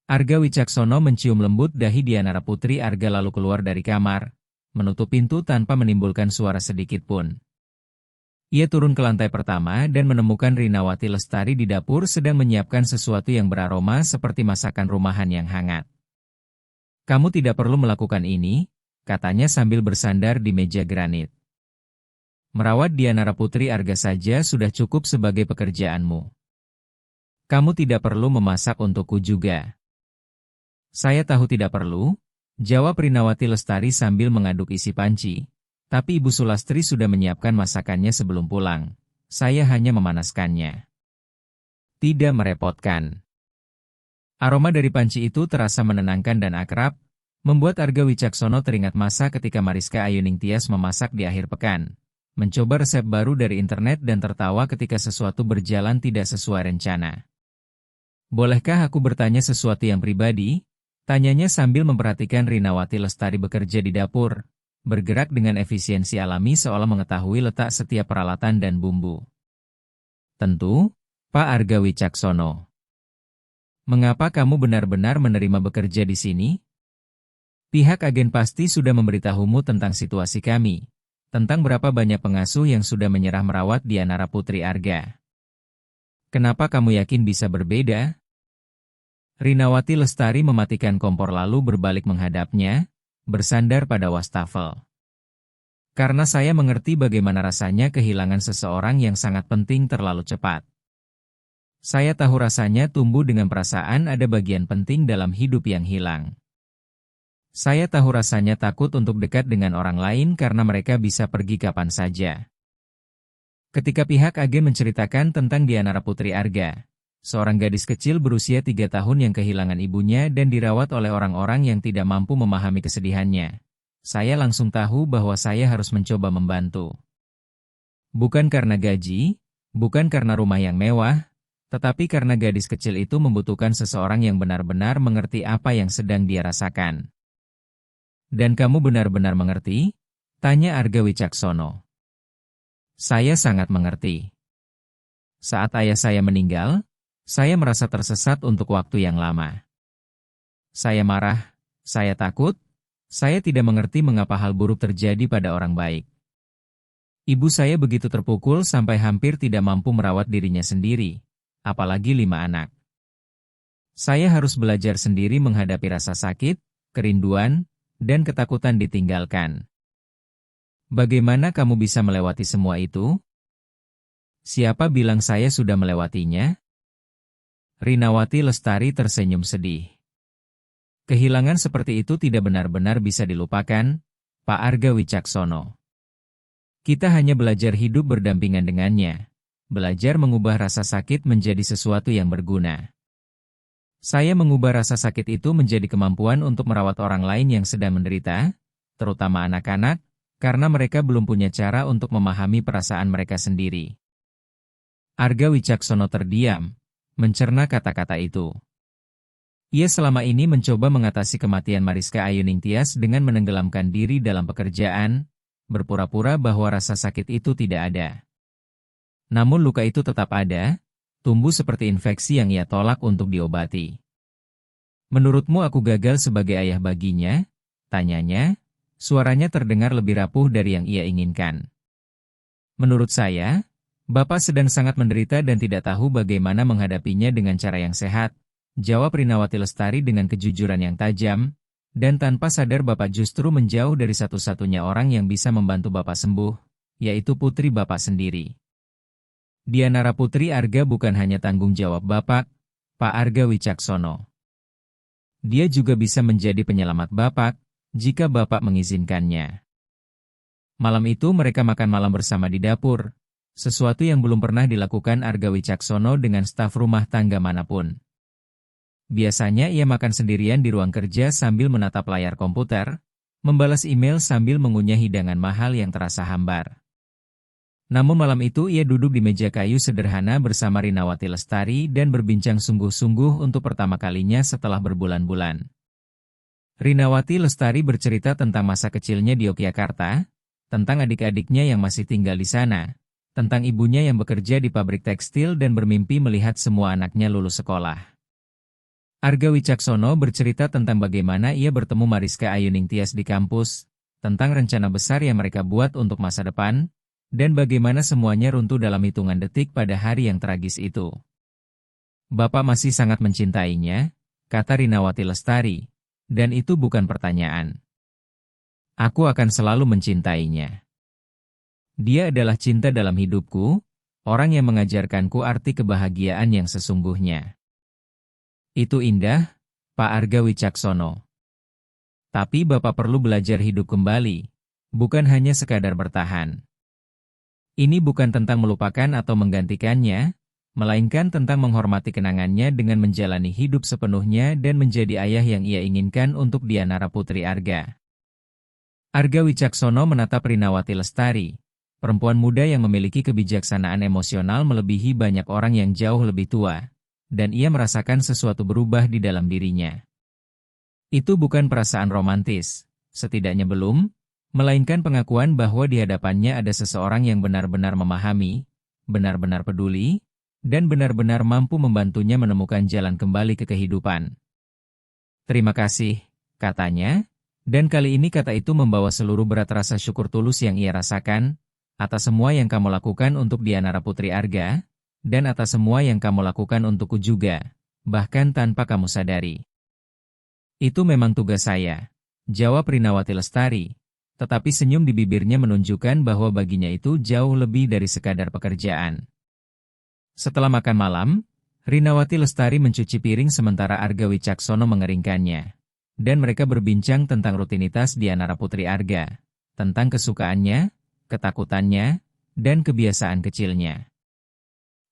S1: Arga Wicaksono mencium lembut dahi Dianara Putri Arga lalu keluar dari kamar, menutup pintu tanpa menimbulkan suara sedikit pun. Ia turun ke lantai pertama dan menemukan Rinawati Lestari di dapur sedang menyiapkan sesuatu yang beraroma seperti masakan rumahan yang hangat. "Kamu tidak perlu melakukan ini," katanya sambil bersandar di meja granit. "Merawat Dianara Putri Arga saja sudah cukup sebagai pekerjaanmu. Kamu tidak perlu memasak untukku juga." "Saya tahu tidak perlu," jawab Rinawati Lestari sambil mengaduk isi panci. "Tapi Ibu Sulastri sudah menyiapkan masakannya sebelum pulang. Saya hanya memanaskannya. Tidak merepotkan." Aroma dari panci itu terasa menenangkan dan akrab, membuat Arga Wicaksono teringat masa ketika Mariska Ayuning Tias memasak di akhir pekan, mencoba resep baru dari internet dan tertawa ketika sesuatu berjalan tidak sesuai rencana. "Bolehkah aku bertanya sesuatu yang pribadi?" tanyanya sambil memperhatikan Rinawati Lestari bekerja di dapur, bergerak dengan efisiensi alami seolah mengetahui letak setiap peralatan dan bumbu. "Tentu, Pak Arga Wicaksono. Mengapa kamu benar-benar menerima bekerja di sini? Pihak agen pasti sudah memberitahumu tentang situasi kami, tentang berapa banyak pengasuh yang sudah menyerah merawat Dianara Putri Arga. Kenapa kamu yakin bisa berbeda?" Rinawati Lestari mematikan kompor lalu berbalik menghadapnya, bersandar pada wastafel. "Karena saya mengerti bagaimana rasanya kehilangan seseorang yang sangat penting terlalu cepat. Saya tahu rasanya tumbuh dengan perasaan ada bagian penting dalam hidup yang hilang. Saya tahu rasanya takut untuk dekat dengan orang lain karena mereka bisa pergi kapan saja." Ketika pihak agen menceritakan tentang Dianara Putri Arga, seorang gadis kecil berusia 3 tahun yang kehilangan ibunya dan dirawat oleh orang-orang yang tidak mampu memahami kesedihannya, saya langsung tahu bahwa saya harus mencoba membantu. Bukan karena gaji, bukan karena rumah yang mewah, tetapi karena gadis kecil itu membutuhkan seseorang yang benar-benar mengerti apa yang sedang dia rasakan. "Dan kamu benar-benar mengerti?" tanya Arga Wicaksono. "Saya sangat mengerti. Saat ayah saya meninggal, saya merasa tersesat untuk waktu yang lama. Saya marah, saya takut, saya tidak mengerti mengapa hal buruk terjadi pada orang baik. Ibu saya begitu terpukul sampai hampir tidak mampu merawat dirinya sendiri, apalagi 5 anak. Saya harus belajar sendiri menghadapi rasa sakit, kerinduan, dan ketakutan ditinggalkan. Bagaimana kamu bisa melewati semua itu? Siapa bilang saya sudah melewatinya?" Rinawati Lestari tersenyum sedih. "Kehilangan seperti itu tidak benar-benar bisa dilupakan, Pak Arga Wicaksono. Kita hanya belajar hidup berdampingan dengannya, belajar mengubah rasa sakit menjadi sesuatu yang berguna. Saya mengubah rasa sakit itu menjadi kemampuan untuk merawat orang lain yang sedang menderita, terutama anak-anak, karena mereka belum punya cara untuk memahami perasaan mereka sendiri." Arga Wicaksono terdiam, mencerna kata-kata itu. Ia selama ini mencoba mengatasi kematian Mariska Ayuning Tias dengan menenggelamkan diri dalam pekerjaan, berpura-pura bahwa rasa sakit itu tidak ada. Namun luka itu tetap ada, tumbuh seperti infeksi yang ia tolak untuk diobati. "Menurutmu aku gagal sebagai ayah baginya?" tanyanya, suaranya terdengar lebih rapuh dari yang ia inginkan. "Menurut saya, Bapak sedang sangat menderita dan tidak tahu bagaimana menghadapinya dengan cara yang sehat," jawab Rinawati Lestari dengan kejujuran yang tajam, "dan tanpa sadar Bapak justru menjauh dari satu-satunya orang yang bisa membantu Bapak sembuh, yaitu putri Bapak sendiri. Dianara Putri Arga bukan hanya tanggung jawab Bapak, Pak Arga Wicaksono. Dia juga bisa menjadi penyelamat Bapak, jika Bapak mengizinkannya." Malam itu mereka makan malam bersama di dapur, sesuatu yang belum pernah dilakukan Arga Wicaksono dengan staf rumah tangga manapun. Biasanya ia makan sendirian di ruang kerja sambil menatap layar komputer, membalas email sambil mengunyah hidangan mahal yang terasa hambar. Namun malam itu ia duduk di meja kayu sederhana bersama Rinawati Lestari dan berbincang sungguh-sungguh untuk pertama kalinya setelah berbulan-bulan. Rinawati Lestari bercerita tentang masa kecilnya di Yogyakarta, tentang adik-adiknya yang masih tinggal di sana, tentang ibunya yang bekerja di pabrik tekstil dan bermimpi melihat semua anaknya lulus sekolah. Arga Wicaksono bercerita tentang bagaimana ia bertemu Mariska Ayuning Tias di kampus, tentang rencana besar yang mereka buat untuk masa depan, dan bagaimana semuanya runtuh dalam hitungan detik pada hari yang tragis itu. Bapak masih sangat mencintainya, kata Rinawati Lestari, dan itu bukan pertanyaan. Aku akan selalu mencintainya. Dia adalah cinta dalam hidupku, orang yang mengajarkanku arti kebahagiaan yang sesungguhnya. Itu indah, Pak Arga Wicaksono. Tapi Bapak perlu belajar hidup kembali, bukan hanya sekadar bertahan. Ini bukan tentang melupakan atau menggantikannya, melainkan tentang menghormati kenangannya dengan menjalani hidup sepenuhnya dan menjadi ayah yang ia inginkan untuk Dianara Putri Arga. Arga Wicaksono menatap Rinawati Lestari, perempuan muda yang memiliki kebijaksanaan emosional melebihi banyak orang yang jauh lebih tua, dan ia merasakan sesuatu berubah di dalam dirinya. Itu bukan perasaan romantis, setidaknya belum, melainkan pengakuan bahwa di hadapannya ada seseorang yang benar-benar memahami, benar-benar peduli, dan benar-benar mampu membantunya menemukan jalan kembali ke kehidupan. Terima kasih, katanya, dan kali ini kata itu membawa seluruh berat rasa syukur tulus yang ia rasakan, atas semua yang kamu lakukan untuk Dianara Putri Arga, dan atas semua yang kamu lakukan untukku juga, bahkan tanpa kamu sadari. Itu memang tugas saya, jawab Rinawati Lestari, tetapi senyum di bibirnya menunjukkan bahwa baginya itu jauh lebih dari sekadar pekerjaan. Setelah makan malam, Rinawati Lestari mencuci piring sementara Arga Wicaksono mengeringkannya, dan mereka berbincang tentang rutinitas Dianara Putri Arga, tentang kesukaannya, ketakutannya, dan kebiasaan kecilnya.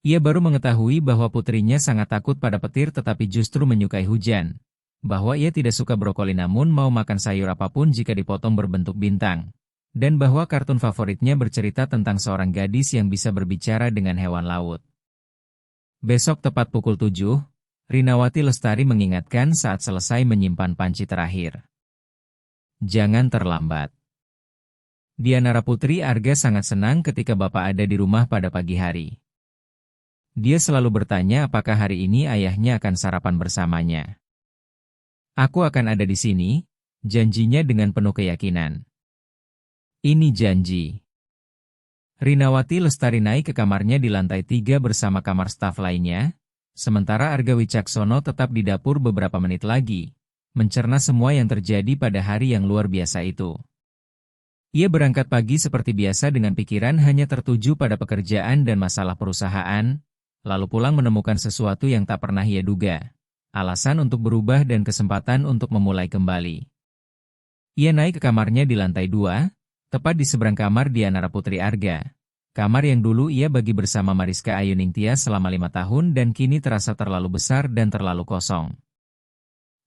S1: Ia baru mengetahui bahwa putrinya sangat takut pada petir tetapi justru menyukai hujan, bahwa ia tidak suka brokoli namun mau makan sayur apapun jika dipotong berbentuk bintang, dan bahwa kartun favoritnya bercerita tentang seorang gadis yang bisa berbicara dengan hewan laut. Besok tepat pukul 7, Rinawati Lestari mengingatkan saat selesai menyimpan panci terakhir. Jangan terlambat. Dianara Putri Arga sangat senang ketika Bapak ada di rumah pada pagi hari. Dia selalu bertanya apakah hari ini ayahnya akan sarapan bersamanya. Aku akan ada di sini, janjinya dengan penuh keyakinan. Ini janji. Rinawati Lestari naik ke kamarnya di lantai 3 bersama kamar staf lainnya, sementara Arga Wicaksono tetap di dapur beberapa menit lagi, mencerna semua yang terjadi pada hari yang luar biasa itu. Ia berangkat pagi seperti biasa dengan pikiran hanya tertuju pada pekerjaan dan masalah perusahaan, lalu pulang menemukan sesuatu yang tak pernah ia duga. Alasan untuk berubah dan kesempatan untuk memulai kembali. Ia naik ke kamarnya di lantai 2, tepat di seberang kamar Dianara Putri Arga. Kamar yang dulu ia bagi bersama Mariska Ayuningtyas selama 5 tahun dan kini terasa terlalu besar dan terlalu kosong.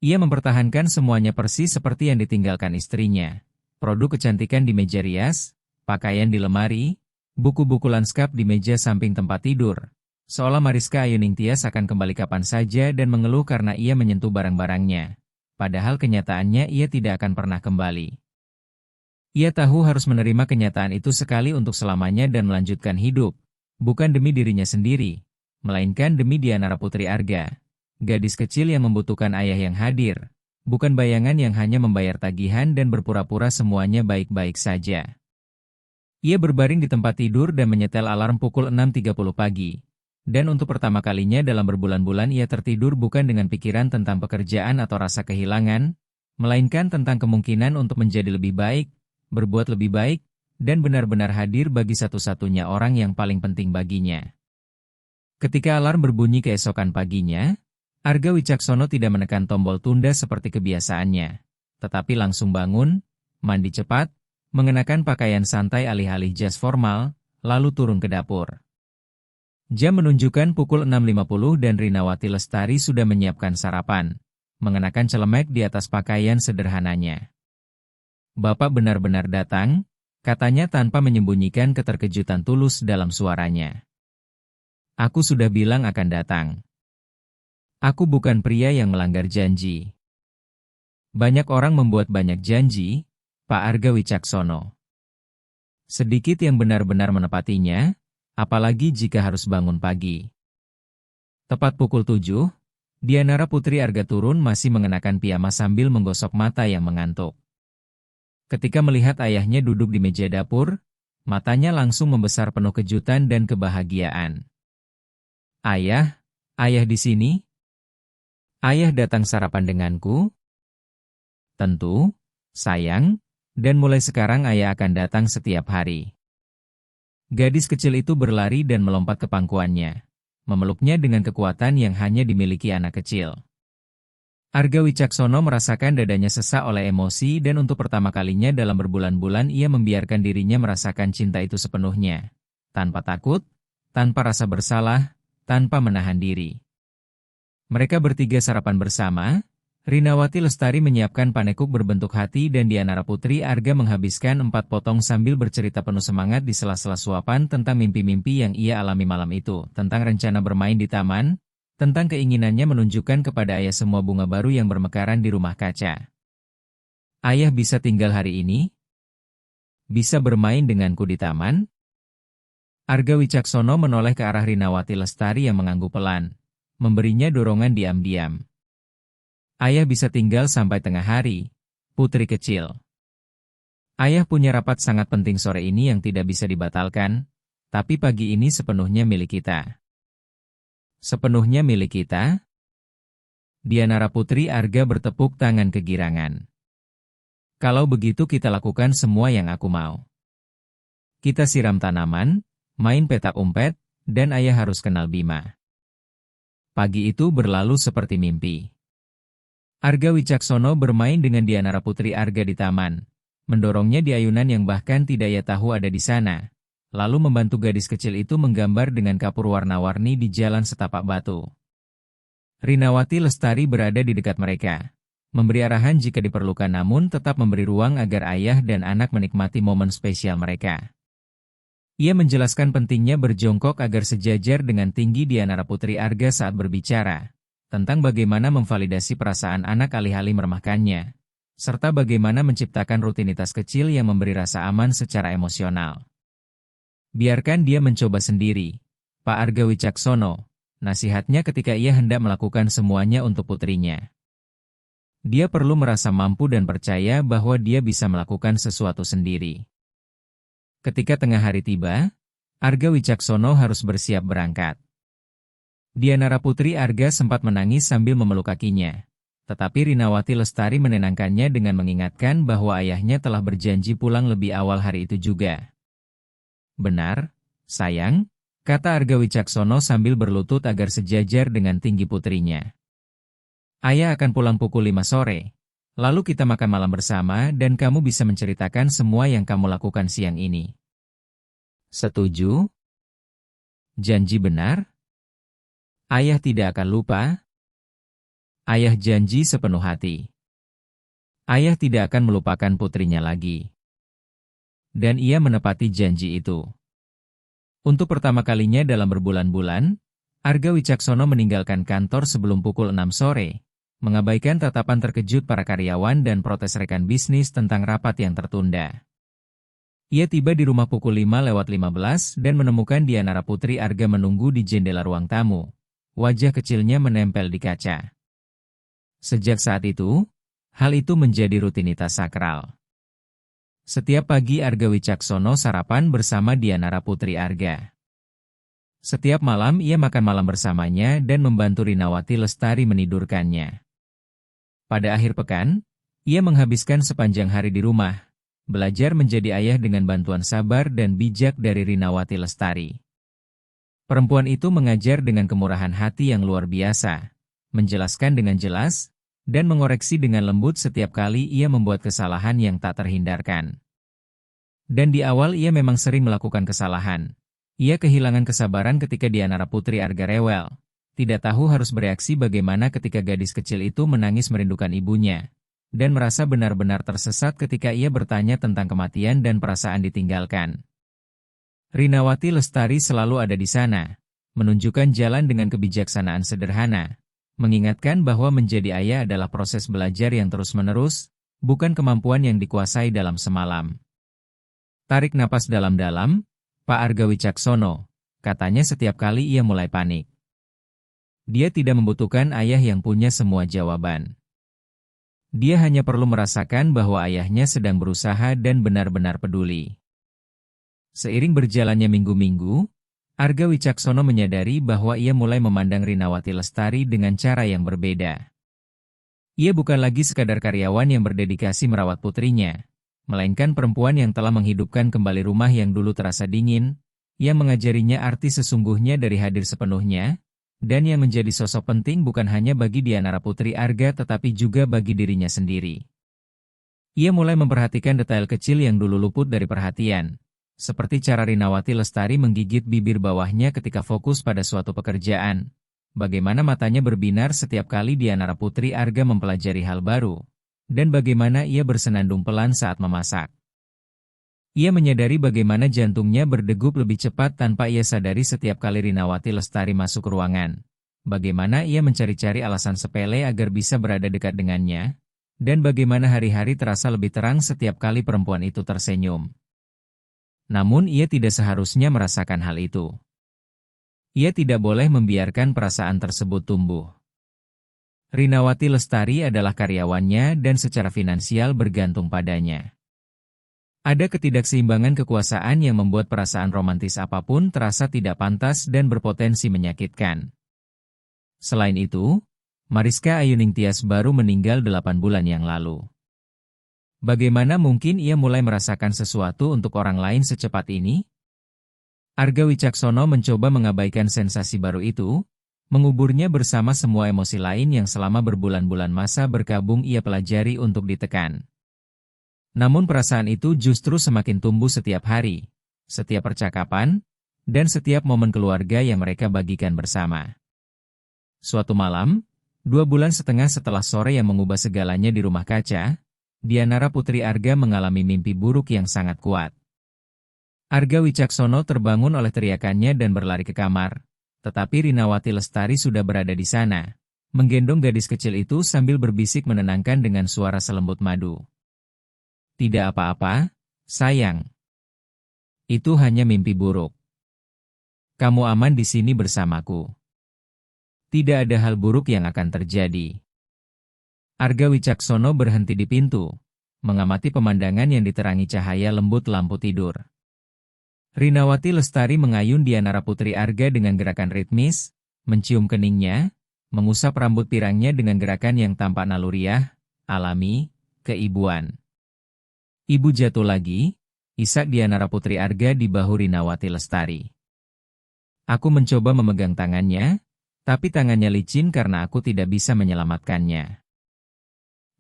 S1: Ia mempertahankan semuanya persis seperti yang ditinggalkan istrinya. Produk kecantikan di meja rias, pakaian di lemari, buku-buku lanskap di meja samping tempat tidur. Seolah Mariska Ayuningtyas akan kembali kapan saja dan mengeluh karena ia menyentuh barang-barangnya. Padahal kenyataannya ia tidak akan pernah kembali. Ia tahu harus menerima kenyataan itu sekali untuk selamanya dan melanjutkan hidup, bukan demi dirinya sendiri, melainkan demi Dianara Putri Arga. Gadis kecil yang membutuhkan ayah yang hadir, bukan bayangan yang hanya membayar tagihan dan berpura-pura semuanya baik-baik saja. Ia berbaring di tempat tidur dan menyetel alarm pukul 6.30 pagi. Dan untuk pertama kalinya dalam berbulan-bulan ia tertidur bukan dengan pikiran tentang pekerjaan atau rasa kehilangan, melainkan tentang kemungkinan untuk menjadi lebih baik, berbuat lebih baik, dan benar-benar hadir bagi satu-satunya orang yang paling penting baginya. Ketika alarm berbunyi keesokan paginya, Arga Wicaksono tidak menekan tombol tunda seperti kebiasaannya, tetapi langsung bangun, mandi cepat, mengenakan pakaian santai alih-alih jas formal, lalu turun ke dapur. Jam menunjukkan pukul 6.50 dan Rinawati Lestari sudah menyiapkan sarapan, mengenakan celemek di atas pakaian sederhananya. Bapak benar-benar datang, katanya tanpa menyembunyikan keterkejutan tulus dalam suaranya. Aku sudah bilang akan datang. Aku bukan pria yang melanggar janji. Banyak orang membuat banyak janji, Pak Arga Wicaksono. Sedikit yang benar-benar menepatinya, apalagi jika harus bangun pagi. Tepat pukul 7, Dianara Putri Arga turun masih mengenakan piyama sambil menggosok mata yang mengantuk. Ketika melihat ayahnya duduk di meja dapur, Matanya langsung membesar penuh kejutan dan kebahagiaan. Ayah, ayah di sini? Ayah datang sarapan denganku? Tentu, sayang, dan mulai sekarang ayah akan datang setiap hari. Gadis kecil itu berlari dan melompat ke pangkuannya, memeluknya dengan kekuatan yang hanya dimiliki anak kecil. Arga Wicaksono merasakan dadanya sesak oleh emosi dan untuk pertama kalinya dalam berbulan-bulan ia membiarkan dirinya merasakan cinta itu sepenuhnya. Tanpa takut, tanpa rasa bersalah, tanpa menahan diri. Mereka bertiga sarapan bersama. Rinawati Lestari menyiapkan panekuk berbentuk hati dan Dianara Putri Arga menghabiskan 4 potong sambil bercerita penuh semangat di sela-sela suapan tentang mimpi-mimpi yang ia alami malam itu, tentang rencana bermain di taman, tentang keinginannya menunjukkan kepada ayah semua bunga baru yang bermekaran di rumah kaca. Ayah bisa tinggal hari ini? Bisa bermain denganku di taman? Arga Wicaksono menoleh ke arah Rinawati Lestari yang mengangguk pelan, memberinya dorongan diam-diam. Ayah bisa tinggal sampai tengah hari, putri kecil. Ayah punya rapat sangat penting sore ini yang tidak bisa dibatalkan, tapi pagi ini sepenuhnya milik kita. Sepenuhnya milik kita? Dianara Putri Arga bertepuk tangan kegirangan. Kalau begitu kita lakukan semua yang aku mau. Kita siram tanaman, main petak umpet, dan ayah harus kenal Bima. Pagi itu berlalu seperti mimpi. Arga Wicaksono bermain dengan Dianara Putri Arga di taman, mendorongnya di ayunan yang bahkan tidak ia tahu ada di sana, lalu membantu gadis kecil itu menggambar dengan kapur warna-warni di jalan setapak batu. Rinawati Lestari berada di dekat mereka, memberi arahan jika diperlukan namun tetap memberi ruang agar ayah dan anak menikmati momen spesial mereka. Ia menjelaskan pentingnya berjongkok agar sejajar dengan tinggi Dianara Putri Arga saat berbicara, tentang bagaimana memvalidasi perasaan anak alih-alih meremehkannya, serta bagaimana menciptakan rutinitas kecil yang memberi rasa aman secara emosional. Biarkan dia mencoba sendiri, Pak Arga Wicaksono, nasihatnya ketika ia hendak melakukan semuanya untuk putrinya. Dia perlu merasa mampu dan percaya bahwa dia bisa melakukan sesuatu sendiri. Ketika tengah hari tiba, Arga Wicaksono harus bersiap berangkat. Dianara Putri Arga sempat menangis sambil memeluk kakinya. Tetapi Rinawati Lestari menenangkannya dengan mengingatkan bahwa ayahnya telah berjanji pulang lebih awal hari itu juga. Benar, sayang, kata Arga Wicaksono sambil berlutut agar sejajar dengan tinggi putrinya. Ayah akan pulang pukul 5 sore. Lalu kita makan malam bersama dan kamu bisa menceritakan semua yang kamu lakukan siang ini. Setuju? Janji benar? Ayah tidak akan lupa. Ayah janji sepenuh hati. Ayah tidak akan melupakan putrinya lagi. Dan ia menepati janji itu. Untuk pertama kalinya dalam berbulan-bulan, Arga Wicaksono meninggalkan kantor sebelum pukul 6 sore, mengabaikan tatapan terkejut para karyawan dan protes rekan bisnis tentang rapat yang tertunda. Ia tiba di rumah pukul 5:15 dan menemukan Dianara Putri Arga menunggu di jendela ruang tamu. Wajah kecilnya menempel di kaca. Sejak saat itu, hal itu menjadi rutinitas sakral. Setiap pagi Arga Wicaksono sarapan bersama Dianara Putri Arga. Setiap malam ia makan malam bersamanya dan membantu Rinawati Lestari menidurkannya. Pada akhir pekan, ia menghabiskan sepanjang hari di rumah, belajar menjadi ayah dengan bantuan sabar dan bijak dari Rinawati Lestari. Perempuan itu mengajar dengan kemurahan hati yang luar biasa, menjelaskan dengan jelas, dan mengoreksi dengan lembut setiap kali ia membuat kesalahan yang tak terhindarkan. Dan di awal ia memang sering melakukan kesalahan. Ia kehilangan kesabaran ketika Dianara Putri Arga rewel, tidak tahu harus bereaksi bagaimana ketika gadis kecil itu menangis merindukan ibunya, dan merasa benar-benar tersesat ketika ia bertanya tentang kematian dan perasaan ditinggalkan. Rinawati Lestari selalu ada di sana, menunjukkan jalan dengan kebijaksanaan sederhana, mengingatkan bahwa menjadi ayah adalah proses belajar yang terus-menerus, bukan kemampuan yang dikuasai dalam semalam. Tarik napas dalam-dalam, Pak Arga Wicaksono, katanya setiap kali ia mulai panik. Dia tidak membutuhkan ayah yang punya semua jawaban. Dia hanya perlu merasakan bahwa ayahnya sedang berusaha dan benar-benar peduli. Seiring berjalannya minggu-minggu, Arga Wicaksono menyadari bahwa ia mulai memandang Rinawati Lestari dengan cara yang berbeda. Ia bukan lagi sekadar karyawan yang berdedikasi merawat putrinya, melainkan perempuan yang telah menghidupkan kembali rumah yang dulu terasa dingin, yang mengajarinya arti sesungguhnya dari hadir sepenuhnya, dan yang menjadi sosok penting bukan hanya bagi Dianara Putri Arga tetapi juga bagi dirinya sendiri. Ia mulai memperhatikan detail kecil yang dulu luput dari perhatian, seperti cara Rinawati Lestari menggigit bibir bawahnya ketika fokus pada suatu pekerjaan, bagaimana matanya berbinar setiap kali Dianara Putri Arga mempelajari hal baru, dan bagaimana ia bersenandung pelan saat memasak. Ia menyadari bagaimana jantungnya berdegup lebih cepat tanpa ia sadari setiap kali Rinawati Lestari masuk ruangan, bagaimana ia mencari-cari alasan sepele agar bisa berada dekat dengannya, dan bagaimana hari-hari terasa lebih terang setiap kali perempuan itu tersenyum. Namun ia tidak seharusnya merasakan hal itu. Ia tidak boleh membiarkan perasaan tersebut tumbuh. Rinawati Lestari adalah karyawannya dan secara finansial bergantung padanya. Ada ketidakseimbangan kekuasaan yang membuat perasaan romantis apapun terasa tidak pantas dan berpotensi menyakitkan. Selain itu, Mariska Ayuning Tias baru meninggal 8 bulan yang lalu. Bagaimana mungkin ia mulai merasakan sesuatu untuk orang lain secepat ini? Arga Wicaksono mencoba mengabaikan sensasi baru itu, menguburnya bersama semua emosi lain yang selama berbulan-bulan masa berkabung ia pelajari untuk ditekan. Namun perasaan itu justru semakin tumbuh setiap hari, setiap percakapan, dan setiap momen keluarga yang mereka bagikan bersama. Suatu malam, 2 bulan setengah setelah sore yang mengubah segalanya di rumah kaca, Dianara Putri Arga mengalami mimpi buruk yang sangat kuat. Arga Wicaksono terbangun oleh teriakannya dan berlari ke kamar, tetapi Rinawati Lestari sudah berada di sana, menggendong gadis kecil itu sambil berbisik menenangkan dengan suara selembut madu. Tidak apa-apa, sayang. Itu hanya mimpi buruk. Kamu aman di sini bersamaku. Tidak ada hal buruk yang akan terjadi. Arga Wicaksono berhenti di pintu, mengamati pemandangan yang diterangi cahaya lembut lampu tidur. Rinawati Lestari mengayun Dianara Putri Arga dengan gerakan ritmis, mencium keningnya, mengusap rambut pirangnya dengan gerakan yang tampak naluriah, alami, keibuan. Ibu jatuh lagi, isak Dianara Putri Arga di bahu Rinawati Lestari. Aku mencoba memegang tangannya, tapi tangannya licin karena aku tidak bisa menyelamatkannya.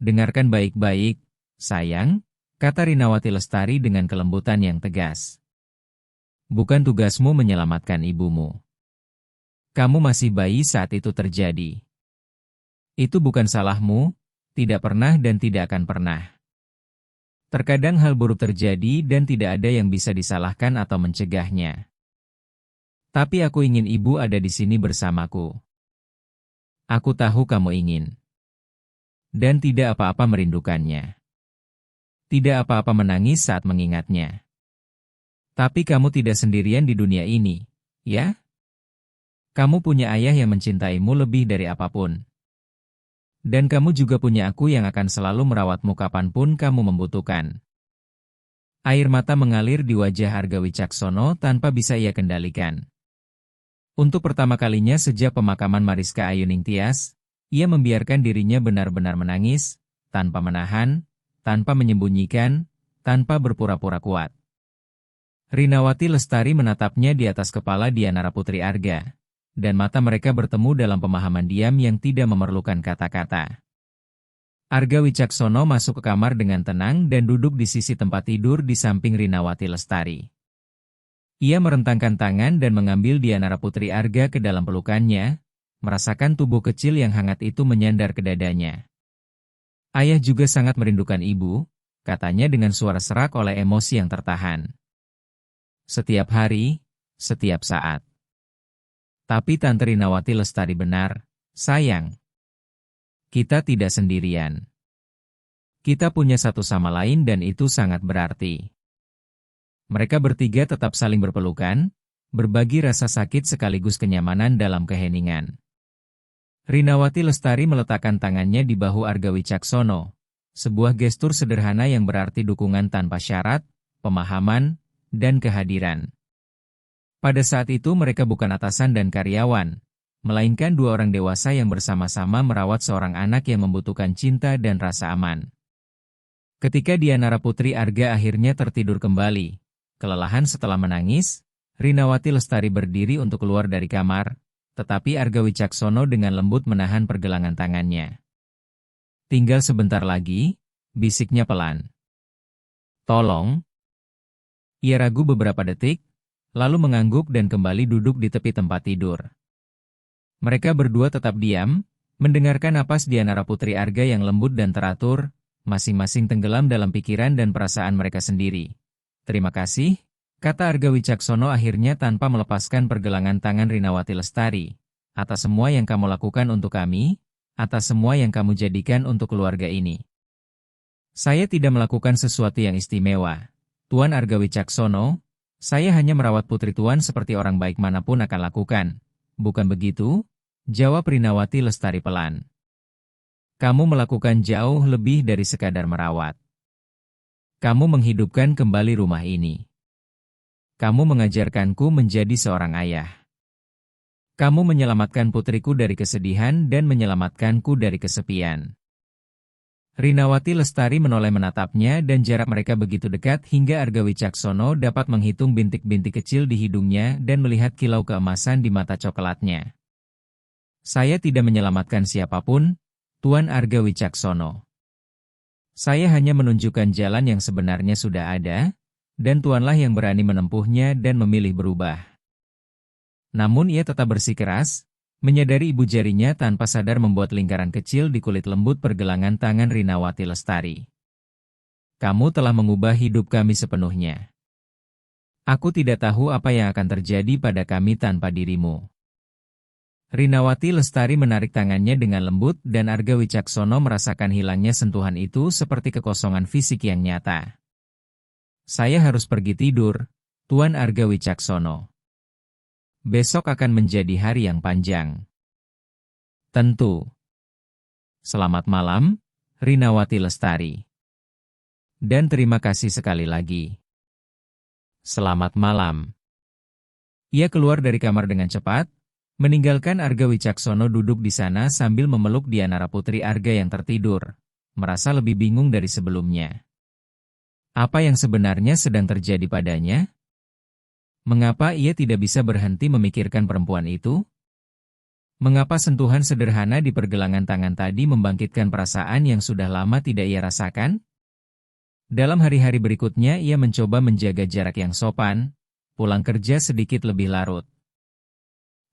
S1: Dengarkan baik-baik, sayang, kata Rinawati Lestari dengan kelembutan yang tegas. Bukan tugasmu menyelamatkan ibumu. Kamu masih bayi saat itu terjadi. Itu bukan salahmu, tidak pernah dan tidak akan pernah. Terkadang hal buruk terjadi dan tidak ada yang bisa disalahkan atau mencegahnya. Tapi aku ingin ibu ada di sini bersamaku. Aku tahu kamu ingin. Dan tidak apa-apa merindukannya. Tidak apa-apa menangis saat mengingatnya. Tapi kamu tidak sendirian di dunia ini, ya? Kamu punya ayah yang mencintaimu lebih dari apapun. Dan kamu juga punya aku yang akan selalu merawatmu kapanpun kamu membutuhkan. Air mata mengalir di wajah Arga Wicaksono tanpa bisa ia kendalikan. Untuk pertama kalinya sejak pemakaman Mariska Ayuning Tias, ia membiarkan dirinya benar-benar menangis, tanpa menahan, tanpa menyembunyikan, tanpa berpura-pura kuat. Rinawati Lestari menatapnya di atas kepala Dianara Putri Arga, dan mata mereka bertemu dalam pemahaman diam yang tidak memerlukan kata-kata. Arga Wicaksono masuk ke kamar dengan tenang dan duduk di sisi tempat tidur di samping Rinawati Lestari. Ia merentangkan tangan dan mengambil Dianara Putri Arga ke dalam pelukannya, merasakan tubuh kecil yang hangat itu menyandar ke dadanya. Ayah juga sangat merindukan ibu, katanya dengan suara serak oleh emosi yang tertahan. Setiap hari, setiap saat. Tapi Tante Rinawati Lestari benar, sayang. Kita tidak sendirian. Kita punya satu sama lain dan itu sangat berarti. Mereka bertiga tetap saling berpelukan, berbagi rasa sakit sekaligus kenyamanan dalam keheningan. Rinawati Lestari meletakkan tangannya di bahu Arga Wicaksono, sebuah gestur sederhana yang berarti dukungan tanpa syarat, pemahaman, dan kehadiran. Pada saat itu mereka bukan atasan dan karyawan, melainkan dua orang dewasa yang bersama-sama merawat seorang anak yang membutuhkan cinta dan rasa aman. Ketika Dianara Putri Arga akhirnya tertidur kembali, kelelahan setelah menangis, Rinawati Lestari berdiri untuk keluar dari kamar, tetapi Arga Wicaksono dengan lembut menahan pergelangan tangannya. "Tinggal sebentar lagi," bisiknya pelan. "Tolong." Ia ragu beberapa detik, lalu mengangguk dan kembali duduk di tepi tempat tidur. Mereka berdua tetap diam, mendengarkan napas Dianara Putri Arga yang lembut dan teratur, masing-masing tenggelam dalam pikiran dan perasaan mereka sendiri. "Terima kasih," kata Arga Wicaksono akhirnya tanpa melepaskan pergelangan tangan Rinawati Lestari, "atas semua yang kamu lakukan untuk kami, atas semua yang kamu jadikan untuk keluarga ini." "Saya tidak melakukan sesuatu yang istimewa, Tuan Arga Wicaksono. Saya hanya merawat putri Tuan seperti orang baik manapun akan lakukan." "Bukan begitu?" jawab Rinawati Lestari pelan. "Kamu melakukan jauh lebih dari sekadar merawat. Kamu menghidupkan kembali rumah ini. Kamu mengajarkanku menjadi seorang ayah. Kamu menyelamatkan putriku dari kesedihan dan menyelamatkanku dari kesepian." Rinawati Lestari menoleh menatapnya dan jarak mereka begitu dekat hingga Arga Wicaksono dapat menghitung bintik-bintik kecil di hidungnya dan melihat kilau keemasan di mata coklatnya. "Saya tidak menyelamatkan siapapun, Tuan Arga Wicaksono. Saya hanya menunjukkan jalan yang sebenarnya sudah ada, dan Tuanlah yang berani menempuhnya dan memilih berubah." Namun ia tetap bersikeras, menyadari ibu jarinya tanpa sadar membuat lingkaran kecil di kulit lembut pergelangan tangan Rinawati Lestari. "Kamu telah mengubah hidup kami sepenuhnya. Aku tidak tahu apa yang akan terjadi pada kami tanpa dirimu." Rinawati Lestari menarik tangannya dengan lembut dan Arga Wicaksono merasakan hilangnya sentuhan itu seperti kekosongan fisik yang nyata. "Saya harus pergi tidur, Tuan Arga Wicaksono. Besok akan menjadi hari yang panjang." "Tentu." "Selamat malam, Rinawati Lestari. Dan terima kasih sekali lagi." "Selamat malam." Ia keluar dari kamar dengan cepat, meninggalkan Arga Wicaksono duduk di sana sambil memeluk Dianara Putri Arga yang tertidur, merasa lebih bingung dari sebelumnya. Apa yang sebenarnya sedang terjadi padanya? Mengapa ia tidak bisa berhenti memikirkan perempuan itu? Mengapa sentuhan sederhana di pergelangan tangan tadi membangkitkan perasaan yang sudah lama tidak ia rasakan? Dalam hari-hari berikutnya ia mencoba menjaga jarak yang sopan, pulang kerja sedikit lebih larut,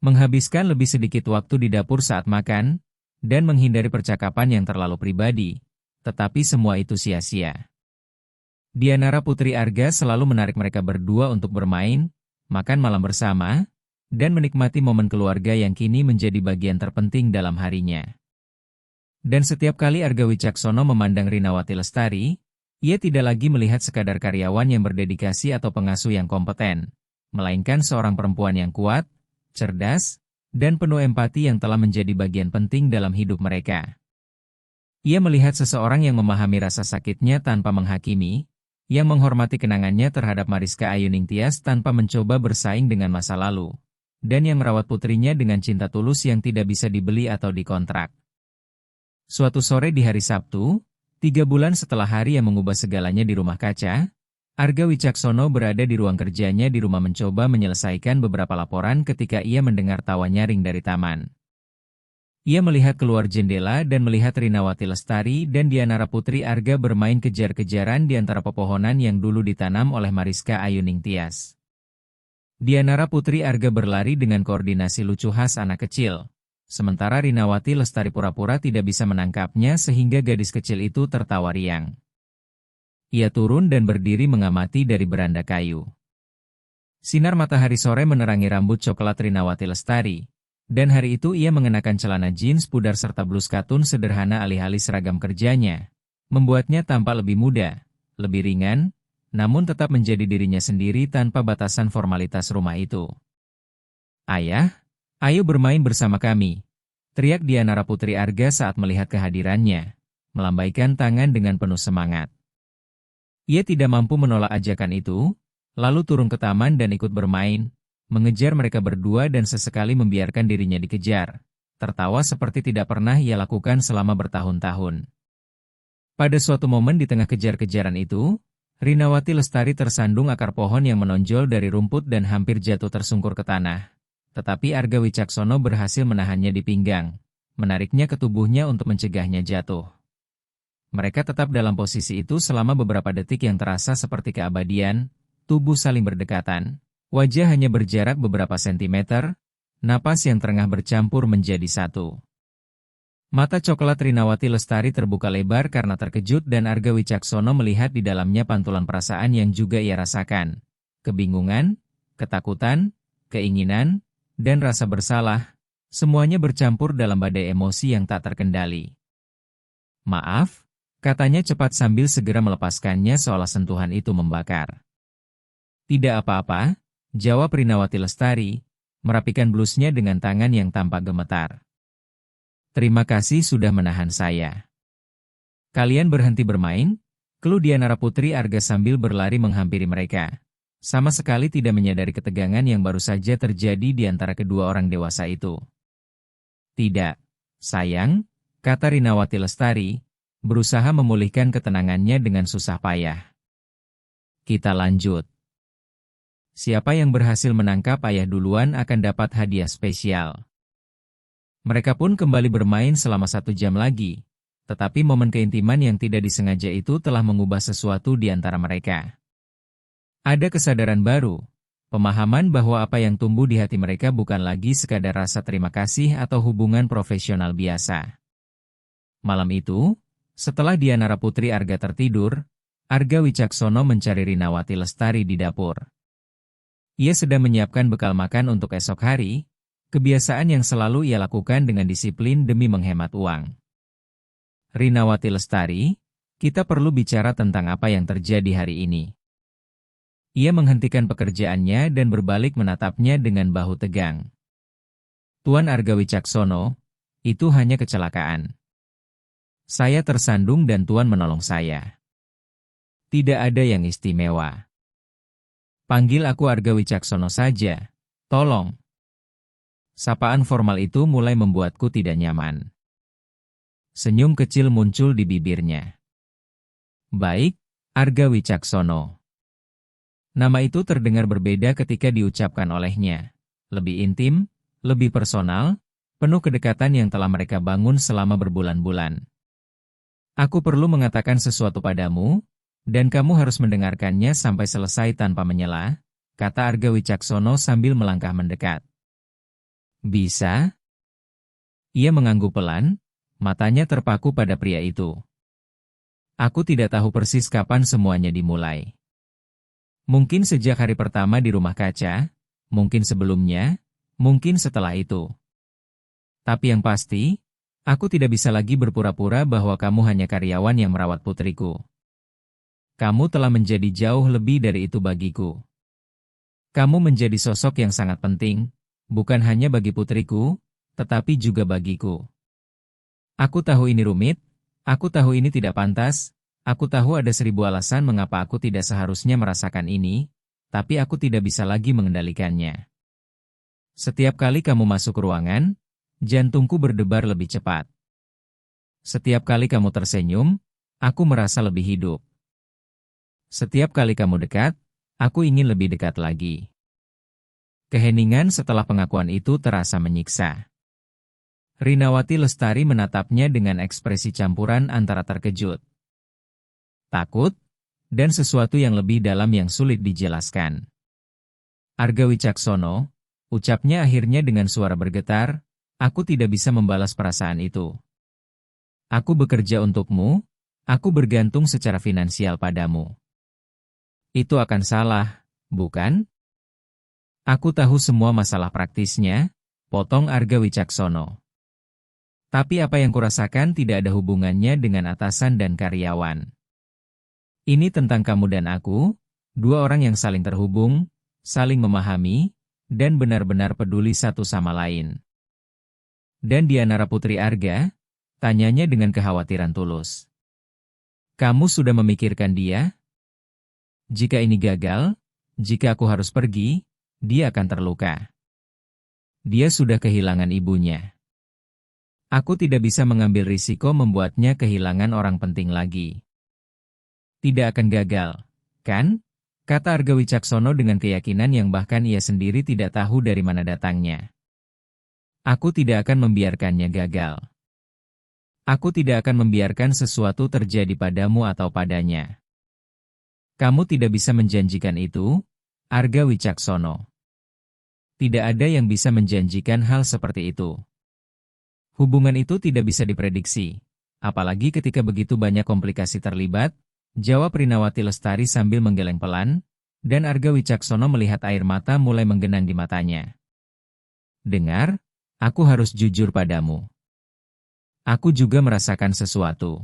S1: menghabiskan lebih sedikit waktu di dapur saat makan, dan menghindari percakapan yang terlalu pribadi, tetapi semua itu sia-sia. Dianara Putri Arga selalu menarik mereka berdua untuk bermain, makan malam bersama, dan menikmati momen keluarga yang kini menjadi bagian terpenting dalam harinya. Dan setiap kali Arga Wicaksono memandang Rinawati Lestari, ia tidak lagi melihat sekadar karyawan yang berdedikasi atau pengasuh yang kompeten, melainkan seorang perempuan yang kuat, cerdas, dan penuh empati yang telah menjadi bagian penting dalam hidup mereka. Ia melihat seseorang yang memahami rasa sakitnya tanpa menghakimi, yang menghormati kenangannya terhadap Mariska Ayuningtyas tanpa mencoba bersaing dengan masa lalu, dan yang merawat putrinya dengan cinta tulus yang tidak bisa dibeli atau dikontrak. Suatu sore di hari Sabtu, 3 bulan setelah hari yang mengubah segalanya di rumah kaca, Arga Wicaksono berada di ruang kerjanya di rumah mencoba menyelesaikan beberapa laporan ketika ia mendengar tawa nyaring dari taman. Ia melihat keluar jendela dan melihat Rinawati Lestari dan Dianara Putri Arga bermain kejar-kejaran di antara pepohonan yang dulu ditanam oleh Mariska Ayuningtyas. Dianara Putri Arga berlari dengan koordinasi lucu khas anak kecil, sementara Rinawati Lestari pura-pura tidak bisa menangkapnya sehingga gadis kecil itu tertawa riang. Ia turun dan berdiri mengamati dari beranda kayu. Sinar matahari sore menerangi rambut coklat Rinawati Lestari, dan hari itu ia mengenakan celana jeans pudar serta blus katun sederhana alih-alih seragam kerjanya, membuatnya tampak lebih muda, lebih ringan, namun tetap menjadi dirinya sendiri tanpa batasan formalitas rumah itu. "Ayah, ayo bermain bersama kami," teriak Dianara Putri Arga saat melihat kehadirannya, melambaikan tangan dengan penuh semangat. Ia tidak mampu menolak ajakan itu, lalu turun ke taman dan ikut bermain, mengejar mereka berdua dan sesekali membiarkan dirinya dikejar. Tertawa seperti tidak pernah ia lakukan selama bertahun-tahun. Pada suatu momen di tengah kejar-kejaran itu, Rinawati Lestari tersandung akar pohon yang menonjol dari rumput dan hampir jatuh tersungkur ke tanah. Tetapi Arga Wicaksono berhasil menahannya di pinggang, menariknya ke tubuhnya untuk mencegahnya jatuh. Mereka tetap dalam posisi itu selama beberapa detik yang terasa seperti keabadian, tubuh saling berdekatan, wajah hanya berjarak beberapa sentimeter, napas yang terengah bercampur menjadi satu. Mata coklat Rinawati Lestari terbuka lebar karena terkejut dan Arga Wicaksono melihat di dalamnya pantulan perasaan yang juga ia rasakan. Kebingungan, ketakutan, keinginan, dan rasa bersalah, semuanya bercampur dalam badai emosi yang tak terkendali. "Maaf," katanya cepat sambil segera melepaskannya seolah sentuhan itu membakar. "Tidak apa-apa," jawab Rinawati Lestari, merapikan blusnya dengan tangan yang tampak gemetar. "Terima kasih sudah menahan saya." "Kalian berhenti bermain?" keluh Dianara Putri Arga sambil berlari menghampiri mereka. Sama sekali tidak menyadari ketegangan yang baru saja terjadi di antara kedua orang dewasa itu. "Tidak, sayang," kata Rinawati Lestari, berusaha memulihkan ketenangannya dengan susah payah. "Kita lanjut. Siapa yang berhasil menangkap ayah duluan akan dapat hadiah spesial." Mereka pun kembali bermain selama 1 jam lagi, tetapi momen keintiman yang tidak disengaja itu telah mengubah sesuatu di antara mereka. Ada kesadaran baru, pemahaman bahwa apa yang tumbuh di hati mereka bukan lagi sekadar rasa terima kasih atau hubungan profesional biasa. Malam itu, setelah Dianara Putri Arga tertidur, Arga Wicaksono mencari Rinawati Lestari di dapur. Ia sedang menyiapkan bekal makan untuk esok hari, kebiasaan yang selalu ia lakukan dengan disiplin demi menghemat uang. "Rinawati Lestari, kita perlu bicara tentang apa yang terjadi hari ini." Ia menghentikan pekerjaannya dan berbalik menatapnya dengan bahu tegang. "Tuan Arga Wicaksono, itu hanya kecelakaan. Saya tersandung dan Tuan menolong saya. Tidak ada yang istimewa. Panggil aku Arga Wicaksono saja, tolong." Sapaan formal itu mulai membuatku tidak nyaman. Senyum kecil muncul di bibirnya. "Baik, Arga Wicaksono." Nama itu terdengar berbeda ketika diucapkan olehnya. Lebih intim, lebih personal, penuh kedekatan yang telah mereka bangun selama berbulan-bulan. "Aku perlu mengatakan sesuatu padamu, dan kamu harus mendengarkannya sampai selesai tanpa menyela," kata Arga Wicaksono sambil melangkah mendekat. "Bisa?" Ia mengangguk pelan, matanya terpaku pada pria itu. "Aku tidak tahu persis kapan semuanya dimulai. Mungkin sejak hari pertama di rumah kaca, mungkin sebelumnya, mungkin setelah itu. Tapi yang pasti, aku tidak bisa lagi berpura-pura bahwa kamu hanya karyawan yang merawat putriku. Kamu telah menjadi jauh lebih dari itu bagiku. Kamu menjadi sosok yang sangat penting, bukan hanya bagi putriku, tetapi juga bagiku. Aku tahu ini rumit, aku tahu ini tidak pantas, aku tahu ada 1000 alasan mengapa aku tidak seharusnya merasakan ini, tapi aku tidak bisa lagi mengendalikannya. Setiap kali kamu masuk ruangan, jantungku berdebar lebih cepat. Setiap kali kamu tersenyum, aku merasa lebih hidup. Setiap kali kamu dekat, aku ingin lebih dekat lagi." Keheningan setelah pengakuan itu terasa menyiksa. Rinawati Lestari menatapnya dengan ekspresi campuran antara terkejut, takut, dan sesuatu yang lebih dalam yang sulit dijelaskan. "Arga Wicaksono," ucapnya akhirnya dengan suara bergetar, "aku tidak bisa membalas perasaan itu. Aku bekerja untukmu, aku bergantung secara finansial padamu. Itu akan salah, bukan?" "Aku tahu semua masalah praktisnya," potong Arga Wicaksono. "Tapi apa yang kurasakan tidak ada hubungannya dengan atasan dan karyawan. Ini tentang kamu dan aku, 2 orang yang saling terhubung, saling memahami, dan benar-benar peduli satu sama lain." "Dan Dianara Putri Arga?" tanyanya dengan kekhawatiran tulus. "Kamu sudah memikirkan dia? Jika ini gagal, Jika aku harus pergi, dia akan terluka. Dia sudah kehilangan ibunya. Aku tidak bisa mengambil risiko membuatnya kehilangan orang penting lagi. Tidak akan gagal, kan? Kata Arga Wicaksono dengan keyakinan yang bahkan ia sendiri tidak tahu dari mana datangnya. Aku tidak akan membiarkannya gagal. Aku tidak akan membiarkan sesuatu terjadi padamu atau padanya. Kamu tidak bisa menjanjikan itu, Arga Wicaksono. Tidak ada yang bisa menjanjikan hal seperti itu. Hubungan itu tidak bisa diprediksi, apalagi ketika begitu banyak komplikasi terlibat, jawab Rinawati Lestari sambil menggeleng pelan, dan Arga Wicaksono melihat air mata mulai menggenang di matanya. Dengar, aku harus jujur padamu. Aku juga merasakan sesuatu.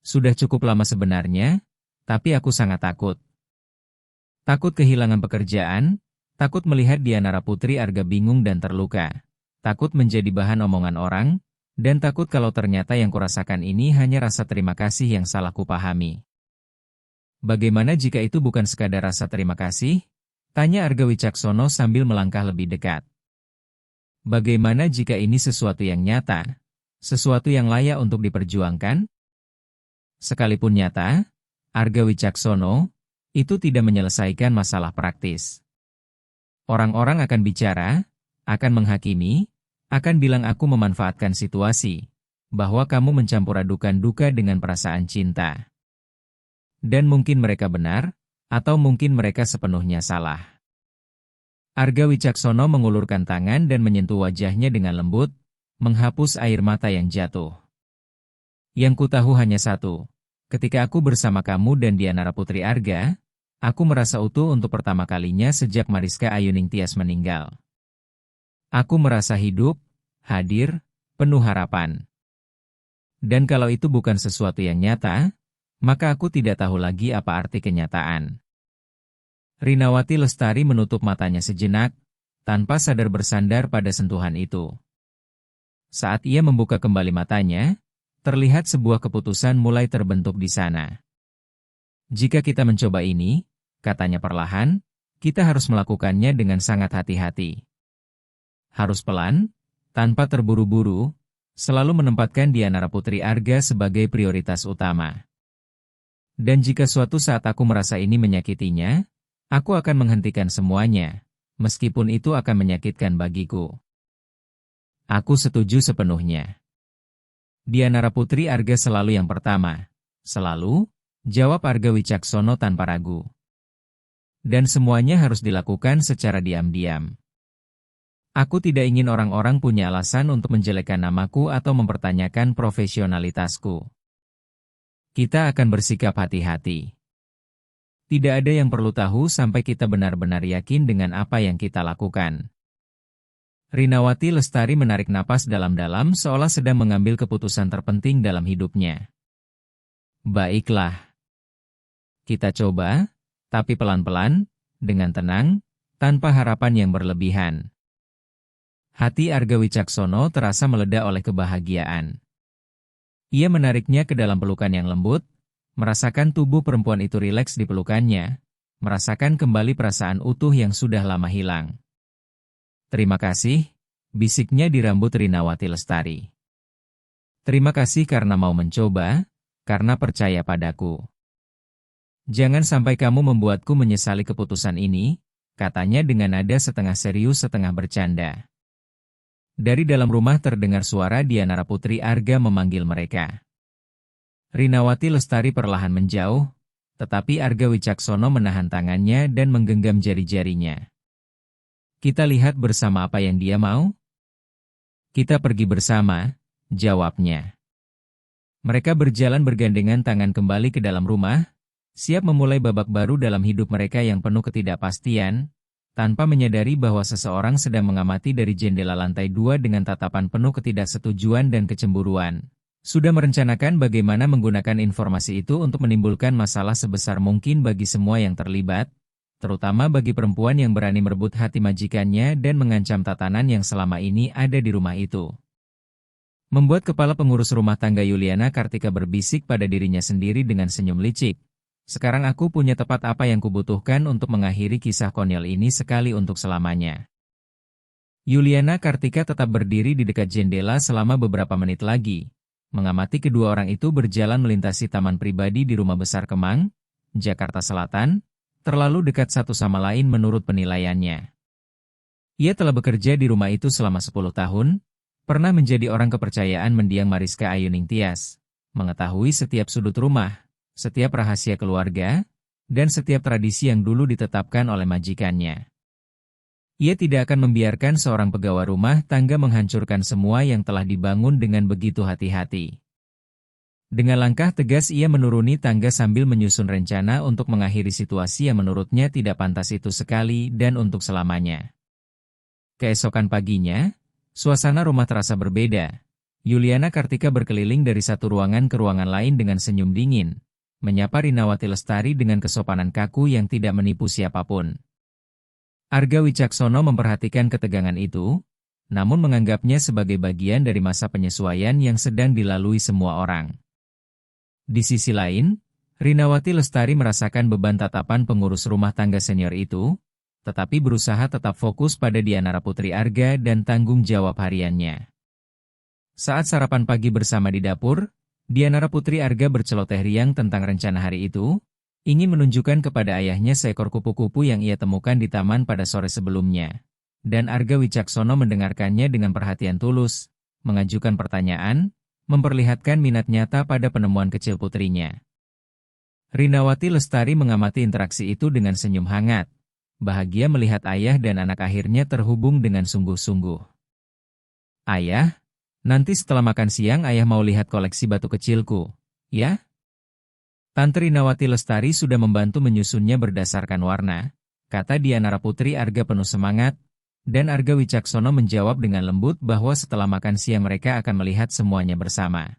S1: Sudah cukup lama sebenarnya, tapi aku sangat takut. Takut kehilangan pekerjaan, takut melihat Dianara Putri Arga bingung dan terluka. Takut menjadi bahan omongan orang, dan takut kalau ternyata yang kurasakan ini hanya rasa terima kasih yang salah kupahami. Bagaimana jika itu bukan sekadar rasa terima kasih? Tanya Arga Wicaksono sambil melangkah lebih dekat. Bagaimana jika ini sesuatu yang nyata? Sesuatu yang layak untuk diperjuangkan? Sekalipun nyata, Arga Wicaksono, itu tidak menyelesaikan masalah praktis. Orang-orang akan bicara, akan menghakimi, akan bilang aku memanfaatkan situasi, bahwa kamu mencampur adukan duka dengan perasaan cinta. Dan mungkin mereka benar, atau mungkin mereka sepenuhnya salah. Arga Wicaksono mengulurkan tangan dan menyentuh wajahnya dengan lembut, menghapus air mata yang jatuh. Yang ku tahu hanya satu, ketika aku bersama kamu dan Dianara Putri Arga, aku merasa utuh untuk pertama kalinya sejak Mariska Ayuning Tias meninggal. Aku merasa hidup, hadir, penuh harapan. Dan kalau itu bukan sesuatu yang nyata, maka aku tidak tahu lagi apa arti kenyataan. Rinawati Lestari menutup matanya sejenak, tanpa sadar bersandar pada sentuhan itu. Saat ia membuka kembali matanya, terlihat sebuah keputusan mulai terbentuk di sana. Jika kita mencoba ini, katanya perlahan, kita harus melakukannya dengan sangat hati-hati. Harus pelan, tanpa terburu-buru, selalu menempatkan Dianara Putri Arga sebagai prioritas utama. Dan jika suatu saat aku merasa ini menyakitinya, aku akan menghentikan semuanya, meskipun itu akan menyakitkan bagiku. Aku setuju sepenuhnya. Dianara Putri Arga selalu yang pertama. Selalu, jawab Arga Wicaksono tanpa ragu. Dan semuanya harus dilakukan secara diam-diam. Aku tidak ingin orang-orang punya alasan untuk menjelekkan namaku atau mempertanyakan profesionalitasku. Kita akan bersikap hati-hati. Tidak ada yang perlu tahu sampai kita benar-benar yakin dengan apa yang kita lakukan. Rinawati Lestari menarik napas dalam-dalam seolah sedang mengambil keputusan terpenting dalam hidupnya. Baiklah. Kita coba, tapi pelan-pelan, dengan tenang, tanpa harapan yang berlebihan. Hati Arga Wicaksono terasa meledak oleh kebahagiaan. Ia menariknya ke dalam pelukan yang lembut, merasakan tubuh perempuan itu rileks di pelukannya, merasakan kembali perasaan utuh yang sudah lama hilang. Terima kasih, bisiknya di rambut Rinawati Lestari. Terima kasih karena mau mencoba, karena percaya padaku. Jangan sampai kamu membuatku menyesali keputusan ini, katanya dengan nada setengah serius setengah bercanda. Dari dalam rumah terdengar suara Dianara Putri Arga memanggil mereka. Rinawati Lestari perlahan menjauh, tetapi Arga Wicaksono menahan tangannya dan menggenggam jari-jarinya. Kita lihat bersama apa yang dia mau? Kita pergi bersama, jawabnya. Mereka berjalan bergandengan tangan kembali ke dalam rumah, siap memulai babak baru dalam hidup mereka yang penuh ketidakpastian, tanpa menyadari bahwa seseorang sedang mengamati dari jendela lantai 2 dengan tatapan penuh ketidaksetujuan dan kecemburuan. Sudah merencanakan bagaimana menggunakan informasi itu untuk menimbulkan masalah sebesar mungkin bagi semua yang terlibat, terutama bagi perempuan yang berani merebut hati majikannya dan mengancam tatanan yang selama ini ada di rumah itu. Membuat kepala pengurus rumah tangga Yuliana Kartika berbisik pada dirinya sendiri dengan senyum licik. Sekarang aku punya tepat apa yang kubutuhkan untuk mengakhiri kisah konyol ini sekali untuk selamanya. Yuliana Kartika tetap berdiri di dekat jendela selama beberapa menit lagi, mengamati kedua orang itu berjalan melintasi taman pribadi di Rumah Besar Kemang, Jakarta Selatan, terlalu dekat satu sama lain menurut penilaiannya. Ia telah bekerja di rumah itu selama 10 tahun, pernah menjadi orang kepercayaan mendiang Mariska Ayuning Tias, mengetahui setiap sudut rumah, setiap rahasia keluarga, dan setiap tradisi yang dulu ditetapkan oleh majikannya. Ia tidak akan membiarkan seorang pegawai rumah tangga menghancurkan semua yang telah dibangun dengan begitu hati-hati. Dengan langkah tegas ia menuruni tangga sambil menyusun rencana untuk mengakhiri situasi yang menurutnya tidak pantas itu sekali dan untuk selamanya. Keesokan paginya, suasana rumah terasa berbeda. Yuliana Kartika berkeliling dari satu ruangan ke ruangan lain dengan senyum dingin, menyapa Rinawati Lestari dengan kesopanan kaku yang tidak menipu siapapun. Arga Wicaksono memperhatikan ketegangan itu, namun menganggapnya sebagai bagian dari masa penyesuaian yang sedang dilalui semua orang. Di sisi lain, Rinawati Lestari merasakan beban tatapan pengurus rumah tangga senior itu, tetapi berusaha tetap fokus pada Dianara Putri Arga dan tanggung jawab hariannya. Saat sarapan pagi bersama di dapur, Dianara Putri Arga berceloteh riang tentang rencana hari itu, ingin menunjukkan kepada ayahnya seekor kupu-kupu yang ia temukan di taman pada sore sebelumnya. Dan Arga Wicaksono mendengarkannya dengan perhatian tulus, mengajukan pertanyaan, memperlihatkan minat nyata pada penemuan kecil putrinya. Rinawati Lestari mengamati interaksi itu dengan senyum hangat, bahagia melihat ayah dan anak akhirnya terhubung dengan sungguh-sungguh. Ayah, nanti setelah makan siang ayah mau lihat koleksi batu kecilku, ya? Tante Rinawati Lestari sudah membantu menyusunnya berdasarkan warna, kata Dianara Putri Arga penuh semangat, dan Arga Wicaksono menjawab dengan lembut bahwa setelah makan siang mereka akan melihat semuanya bersama.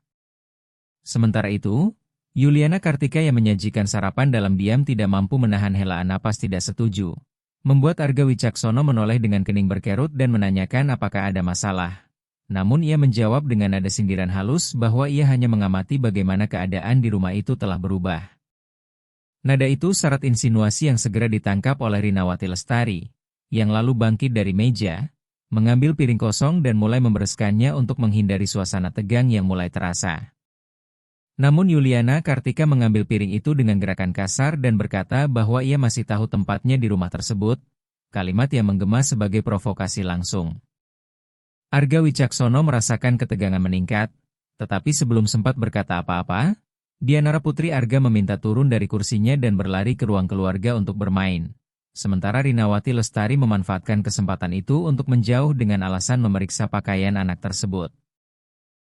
S1: Sementara itu, Yuliana Kartika yang menyajikan sarapan dalam diam tidak mampu menahan helaan napas tidak setuju, membuat Arga Wicaksono menoleh dengan kening berkerut dan menanyakan apakah ada masalah. Namun ia menjawab dengan nada sindiran halus bahwa ia hanya mengamati bagaimana keadaan di rumah itu telah berubah. Nada itu syarat insinuasi yang segera ditangkap oleh Rinawati Lestari, yang lalu bangkit dari meja, mengambil piring kosong dan mulai membereskannya untuk menghindari suasana tegang yang mulai terasa. Namun Yuliana Kartika mengambil piring itu dengan gerakan kasar dan berkata bahwa ia masih tahu tempatnya di rumah tersebut, kalimat yang menggema sebagai provokasi langsung. Arga Wicaksono merasakan ketegangan meningkat, tetapi sebelum sempat berkata apa-apa, Dianara Putri Arga meminta turun dari kursinya dan berlari ke ruang keluarga untuk bermain. Sementara Rinawati Lestari memanfaatkan kesempatan itu untuk menjauh dengan alasan memeriksa pakaian anak tersebut.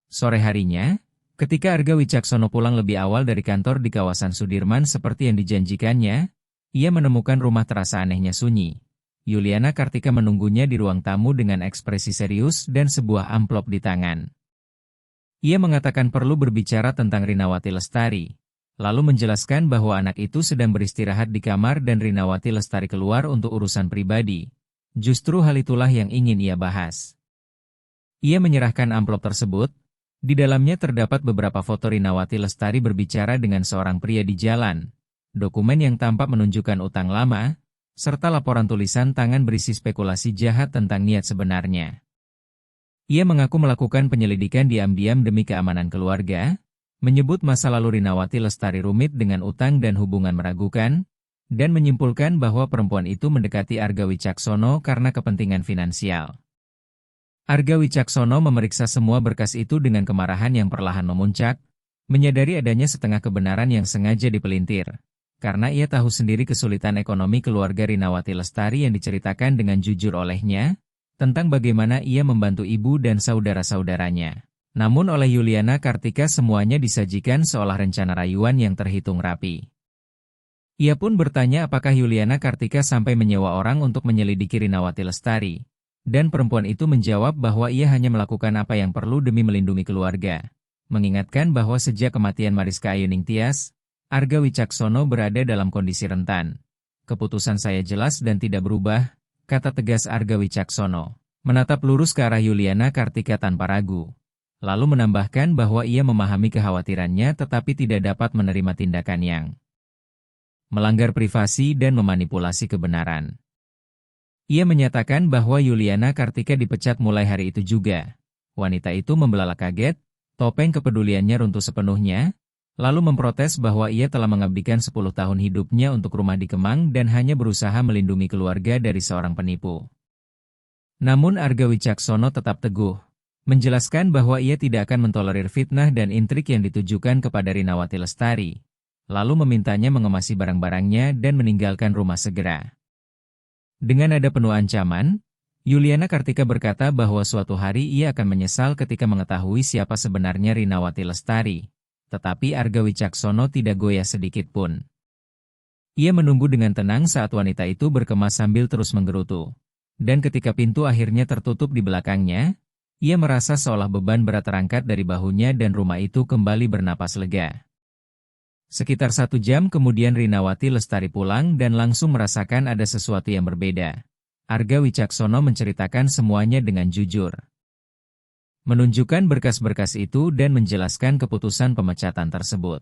S1: Sore harinya, ketika Arga Wicaksono pulang lebih awal dari kantor di kawasan Sudirman seperti yang dijanjikannya, ia menemukan rumah terasa anehnya sunyi. Yuliana Kartika menunggunya di ruang tamu dengan ekspresi serius dan sebuah amplop di tangan. Ia mengatakan perlu berbicara tentang Rinawati Lestari, lalu menjelaskan bahwa anak itu sedang beristirahat di kamar dan Rinawati Lestari keluar untuk urusan pribadi. Justru hal itulah yang ingin ia bahas. Ia menyerahkan amplop tersebut, di dalamnya terdapat beberapa foto Rinawati Lestari berbicara dengan seorang pria di jalan, dokumen yang tampak menunjukkan utang lama, serta laporan tulisan tangan berisi spekulasi jahat tentang niat sebenarnya. Ia mengaku melakukan penyelidikan diam-diam demi keamanan keluarga, menyebut masa lalu Rinawati Lestari rumit dengan utang dan hubungan meragukan, dan menyimpulkan bahwa perempuan itu mendekati Arga Wicaksono karena kepentingan finansial. Arga Wicaksono memeriksa semua berkas itu dengan kemarahan yang perlahan memuncak, menyadari adanya setengah kebenaran yang sengaja dipelintir. Karena ia tahu sendiri kesulitan ekonomi keluarga Rinawati Lestari yang diceritakan dengan jujur olehnya, tentang bagaimana ia membantu ibu dan saudara-saudaranya. Namun oleh Yuliana Kartika semuanya disajikan seolah rencana rayuan yang terhitung rapi. Ia pun bertanya apakah Yuliana Kartika sampai menyewa orang untuk menyelidiki Rinawati Lestari, dan perempuan itu menjawab bahwa ia hanya melakukan apa yang perlu demi melindungi keluarga, mengingatkan bahwa sejak kematian Mariska Ayuning Tias, Arga Wicaksono berada dalam kondisi rentan. Keputusan saya jelas dan tidak berubah, kata tegas Arga Wicaksono, menatap lurus ke arah Yuliana Kartika tanpa ragu. Lalu menambahkan bahwa ia memahami kekhawatirannya tetapi tidak dapat menerima tindakan yang melanggar privasi dan memanipulasi kebenaran. Ia menyatakan bahwa Yuliana Kartika dipecat mulai hari itu juga. Wanita itu membelalak kaget, topeng kepeduliannya runtuh sepenuhnya, lalu memprotes bahwa ia telah mengabdikan 10 tahun hidupnya untuk rumah di Kemang dan hanya berusaha melindungi keluarga dari seorang penipu. Namun Arga Wicaksono tetap teguh, menjelaskan bahwa ia tidak akan mentolerir fitnah dan intrik yang ditujukan kepada Rinawati Lestari, lalu memintanya mengemasi barang-barangnya dan meninggalkan rumah segera. Dengan nada penuh ancaman, Yuliana Kartika berkata bahwa suatu hari ia akan menyesal ketika mengetahui siapa sebenarnya Rinawati Lestari. Tetapi Arga Wicaksono tidak goyah sedikit pun. Ia menunggu dengan tenang saat wanita itu berkemas sambil terus menggerutu. Dan ketika pintu akhirnya tertutup di belakangnya, ia merasa seolah beban berat terangkat dari bahunya dan rumah itu kembali bernapas lega. Sekitar 1 jam kemudian Rinawati Lestari pulang dan langsung merasakan ada sesuatu yang berbeda. Arga Wicaksono menceritakan semuanya dengan jujur, menunjukkan berkas-berkas itu dan menjelaskan keputusan pemecatan tersebut.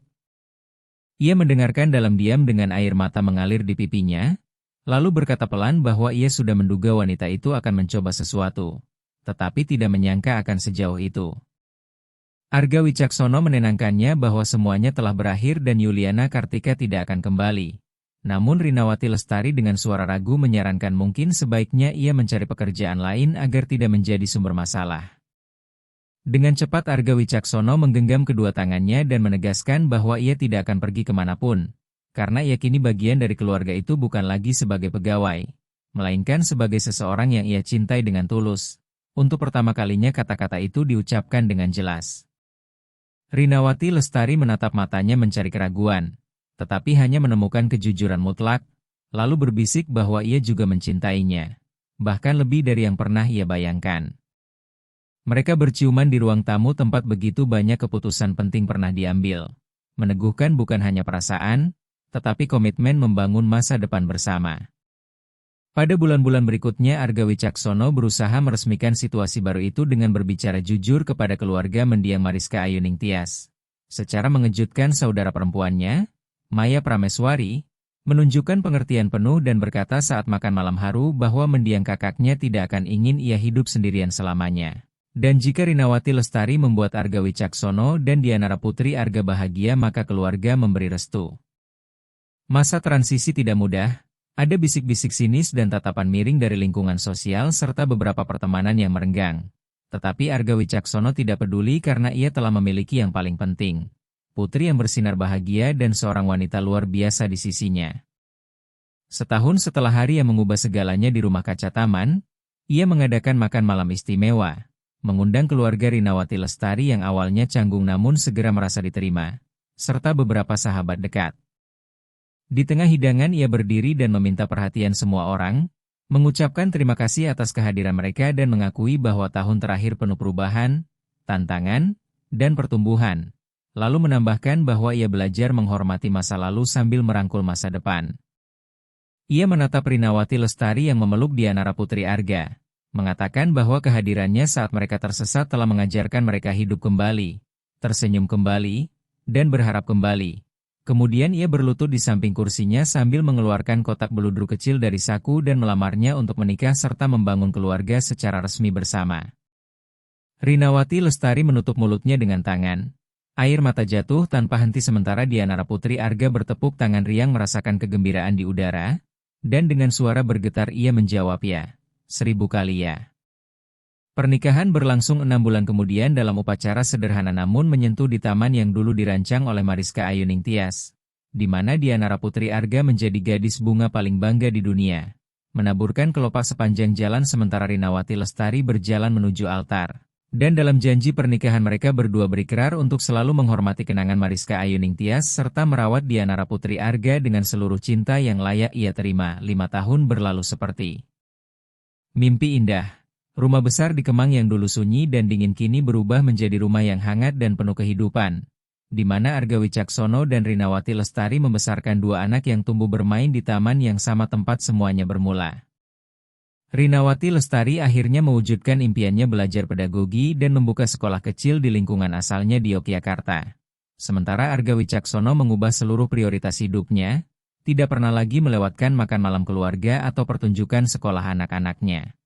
S1: Ia mendengarkan dalam diam dengan air mata mengalir di pipinya, lalu berkata pelan bahwa ia sudah menduga wanita itu akan mencoba sesuatu, tetapi tidak menyangka akan sejauh itu. Arga Wicaksono menenangkannya bahwa semuanya telah berakhir dan Yuliana Kartika tidak akan kembali. Namun Rinawati Lestari dengan suara ragu menyarankan mungkin sebaiknya ia mencari pekerjaan lain agar tidak menjadi sumber masalah. Dengan cepat Arga Wicaksono menggenggam kedua tangannya dan menegaskan bahwa ia tidak akan pergi kemanapun, karena ia kini bagian dari keluarga itu bukan lagi sebagai pegawai, melainkan sebagai seseorang yang ia cintai dengan tulus. Untuk pertama kalinya kata-kata itu diucapkan dengan jelas. Rinawati Lestari menatap matanya mencari keraguan, tetapi hanya menemukan kejujuran mutlak, lalu berbisik bahwa ia juga mencintainya, bahkan lebih dari yang pernah ia bayangkan. Mereka berciuman di ruang tamu tempat begitu banyak keputusan penting pernah diambil. Meneguhkan bukan hanya perasaan, tetapi komitmen membangun masa depan bersama. Pada bulan-bulan berikutnya Arga Wicaksono berusaha meresmikan situasi baru itu dengan berbicara jujur kepada keluarga mendiang Mariska Ayuning Tias. Secara mengejutkan saudara perempuannya, Maya Prameswari, menunjukkan pengertian penuh dan berkata saat makan malam haru bahwa mendiang kakaknya tidak akan ingin ia hidup sendirian selamanya. Dan jika Rinawati Lestari membuat Arga Wicaksono dan Dianara Putri Arga bahagia maka keluarga memberi restu. Masa transisi tidak mudah, ada bisik-bisik sinis dan tatapan miring dari lingkungan sosial serta beberapa pertemanan yang merenggang. Tetapi Arga Wicaksono tidak peduli karena ia telah memiliki yang paling penting, putri yang bersinar bahagia dan seorang wanita luar biasa di sisinya. Setahun setelah hari yang mengubah segalanya di rumah kaca taman, ia mengadakan makan malam istimewa, mengundang keluarga Rinawati Lestari yang awalnya canggung namun segera merasa diterima, serta beberapa sahabat dekat. Di tengah hidangan ia berdiri dan meminta perhatian semua orang, mengucapkan terima kasih atas kehadiran mereka dan mengakui bahwa tahun terakhir penuh perubahan, tantangan, dan pertumbuhan. Lalu menambahkan bahwa ia belajar menghormati masa lalu sambil merangkul masa depan. Ia menatap Rinawati Lestari yang memeluk Dianara Putri Arga, mengatakan bahwa kehadirannya saat mereka tersesat telah mengajarkan mereka hidup kembali, tersenyum kembali, dan berharap kembali. Kemudian ia berlutut di samping kursinya sambil mengeluarkan kotak beludru kecil dari saku dan melamarnya untuk menikah serta membangun keluarga secara resmi bersama. Rinawati Lestari menutup mulutnya dengan tangan. Air mata jatuh tanpa henti sementara Dianara Putri Arga bertepuk tangan riang merasakan kegembiraan di udara, dan dengan suara bergetar ia menjawab ya. 1000 kali ya. Pernikahan berlangsung 6 bulan kemudian dalam upacara sederhana namun menyentuh di taman yang dulu dirancang oleh Mariska Ayuning Tias, di mana Dianara Putri Arga menjadi gadis bunga paling bangga di dunia, menaburkan kelopak sepanjang jalan sementara Rinawati Lestari berjalan menuju altar. Dan dalam janji pernikahan mereka berdua berikrar untuk selalu menghormati kenangan Mariska Ayuning Tias serta merawat Dianara Putri Arga dengan seluruh cinta yang layak ia terima. 5 tahun berlalu seperti mimpi indah. Rumah besar di Kemang yang dulu sunyi dan dingin kini berubah menjadi rumah yang hangat dan penuh kehidupan, di mana Arga Wicaksono dan Rinawati Lestari membesarkan 2 anak yang tumbuh bermain di taman yang sama tempat semuanya bermula. Rinawati Lestari akhirnya mewujudkan impiannya belajar pedagogi dan membuka sekolah kecil di lingkungan asalnya di Yogyakarta. Sementara Arga Wicaksono mengubah seluruh prioritas hidupnya, tidak pernah lagi melewatkan makan malam keluarga atau pertunjukan sekolah anak-anaknya.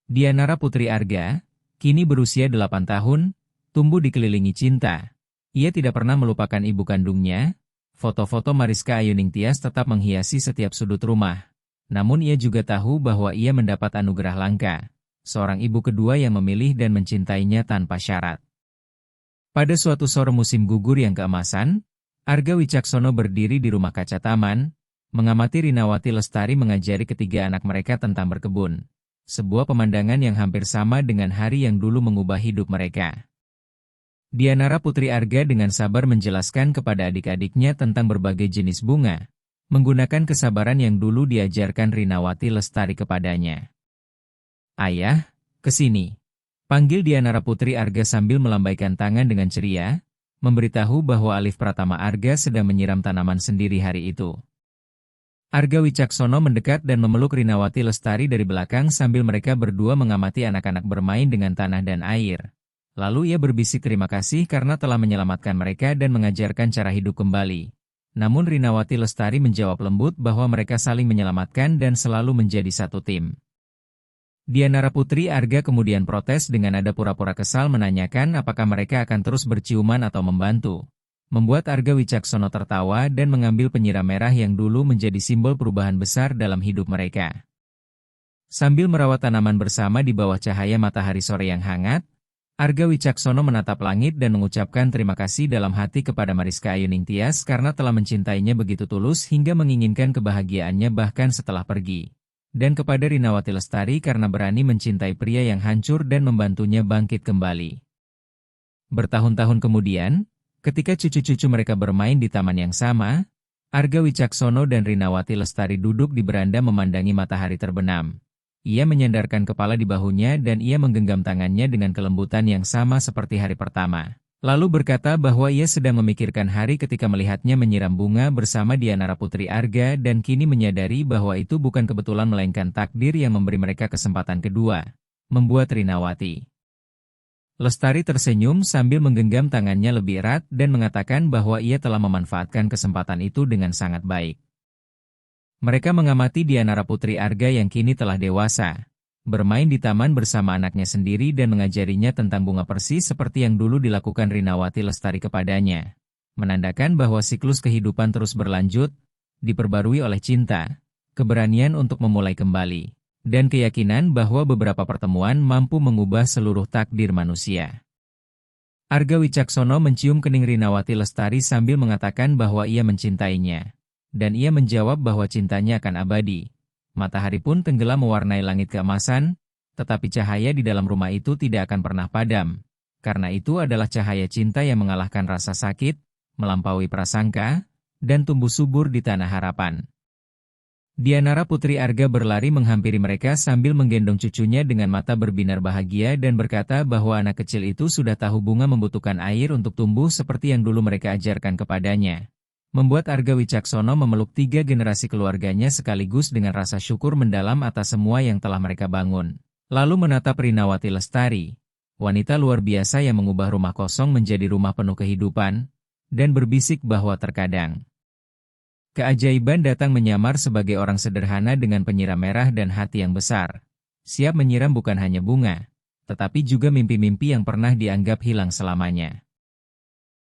S1: Dianara Putri Arga, kini berusia 8 tahun, tumbuh dikelilingi cinta. Ia tidak pernah melupakan ibu kandungnya. Foto-foto Mariska Ayuning Tias tetap menghiasi setiap sudut rumah. Namun ia juga tahu bahwa ia mendapat anugerah langka, seorang ibu kedua yang memilih dan mencintainya tanpa syarat. Pada suatu sore musim gugur yang keemasan, Arga Wicaksono berdiri di rumah kaca taman, mengamati Rinawati Lestari mengajari ketiga anak mereka tentang berkebun. Sebuah pemandangan yang hampir sama dengan hari yang dulu mengubah hidup mereka. Dianara Putri Arga dengan sabar menjelaskan kepada adik-adiknya tentang berbagai jenis bunga, menggunakan kesabaran yang dulu diajarkan Rinawati Lestari kepadanya. "Ayah, kesini," panggil Dianara Putri Arga sambil melambaikan tangan dengan ceria, memberitahu bahwa Alif Pratama Arga sedang menyiram tanaman sendiri hari itu. Arga Wicaksono mendekat dan memeluk Rinawati Lestari dari belakang sambil mereka berdua mengamati anak-anak bermain dengan tanah dan air. Lalu ia berbisik terima kasih karena telah menyelamatkan mereka dan mengajarkan cara hidup kembali. Namun Rinawati Lestari menjawab lembut bahwa mereka saling menyelamatkan dan selalu menjadi satu tim. Dianara Putri Arga kemudian protes dengan nada pura-pura kesal menanyakan apakah mereka akan terus berciuman atau membantu. Membuat Arga Wicaksono tertawa dan mengambil penyiram merah yang dulu menjadi simbol perubahan besar dalam hidup mereka. Sambil merawat tanaman bersama di bawah cahaya matahari sore yang hangat, Arga Wicaksono menatap langit dan mengucapkan terima kasih dalam hati kepada Mariska Ayuning Tias karena telah mencintainya begitu tulus hingga menginginkan kebahagiaannya bahkan setelah pergi. Dan kepada Rinawati Lestari karena berani mencintai pria yang hancur dan membantunya bangkit kembali. Bertahun-tahun kemudian, ketika cucu-cucu mereka bermain di taman yang sama, Arga Wicaksono dan Rinawati Lestari duduk di beranda memandangi matahari terbenam. Ia menyandarkan kepala di bahunya dan ia menggenggam tangannya dengan kelembutan yang sama seperti hari pertama. Lalu berkata bahwa ia sedang memikirkan hari ketika melihatnya menyiram bunga bersama Dianara Putri Arga dan kini menyadari bahwa itu bukan kebetulan melainkan takdir yang memberi mereka kesempatan kedua, membuat Rinawati Lestari tersenyum sambil menggenggam tangannya lebih erat dan mengatakan bahwa ia telah memanfaatkan kesempatan itu dengan sangat baik. Mereka mengamati Dianara Putri Arga yang kini telah dewasa, bermain di taman bersama anaknya sendiri dan mengajarinya tentang bunga persis seperti yang dulu dilakukan Rinawati Lestari kepadanya. Menandakan bahwa siklus kehidupan terus berlanjut, diperbarui oleh cinta, keberanian untuk memulai kembali, dan keyakinan bahwa beberapa pertemuan mampu mengubah seluruh takdir manusia. Arga Wicaksono mencium kening Rinawati Lestari sambil mengatakan bahwa ia mencintainya. Dan ia menjawab bahwa cintanya akan abadi. Matahari pun tenggelam mewarnai langit keemasan, tetapi cahaya di dalam rumah itu tidak akan pernah padam. Karena itu adalah cahaya cinta yang mengalahkan rasa sakit, melampaui prasangka, dan tumbuh subur di tanah harapan. Dianara Putri Arga berlari menghampiri mereka sambil menggendong cucunya dengan mata berbinar bahagia dan berkata bahwa anak kecil itu sudah tahu bunga membutuhkan air untuk tumbuh seperti yang dulu mereka ajarkan kepadanya. Membuat Arga Wicaksono memeluk 3 generasi keluarganya sekaligus dengan rasa syukur mendalam atas semua yang telah mereka bangun. Lalu menatap Rinawati Lestari, wanita luar biasa yang mengubah rumah kosong menjadi rumah penuh kehidupan, dan berbisik bahwa terkadang keajaiban datang menyamar sebagai orang sederhana dengan penyiram merah dan hati yang besar. Siap menyiram bukan hanya bunga, tetapi juga mimpi-mimpi yang pernah dianggap hilang selamanya.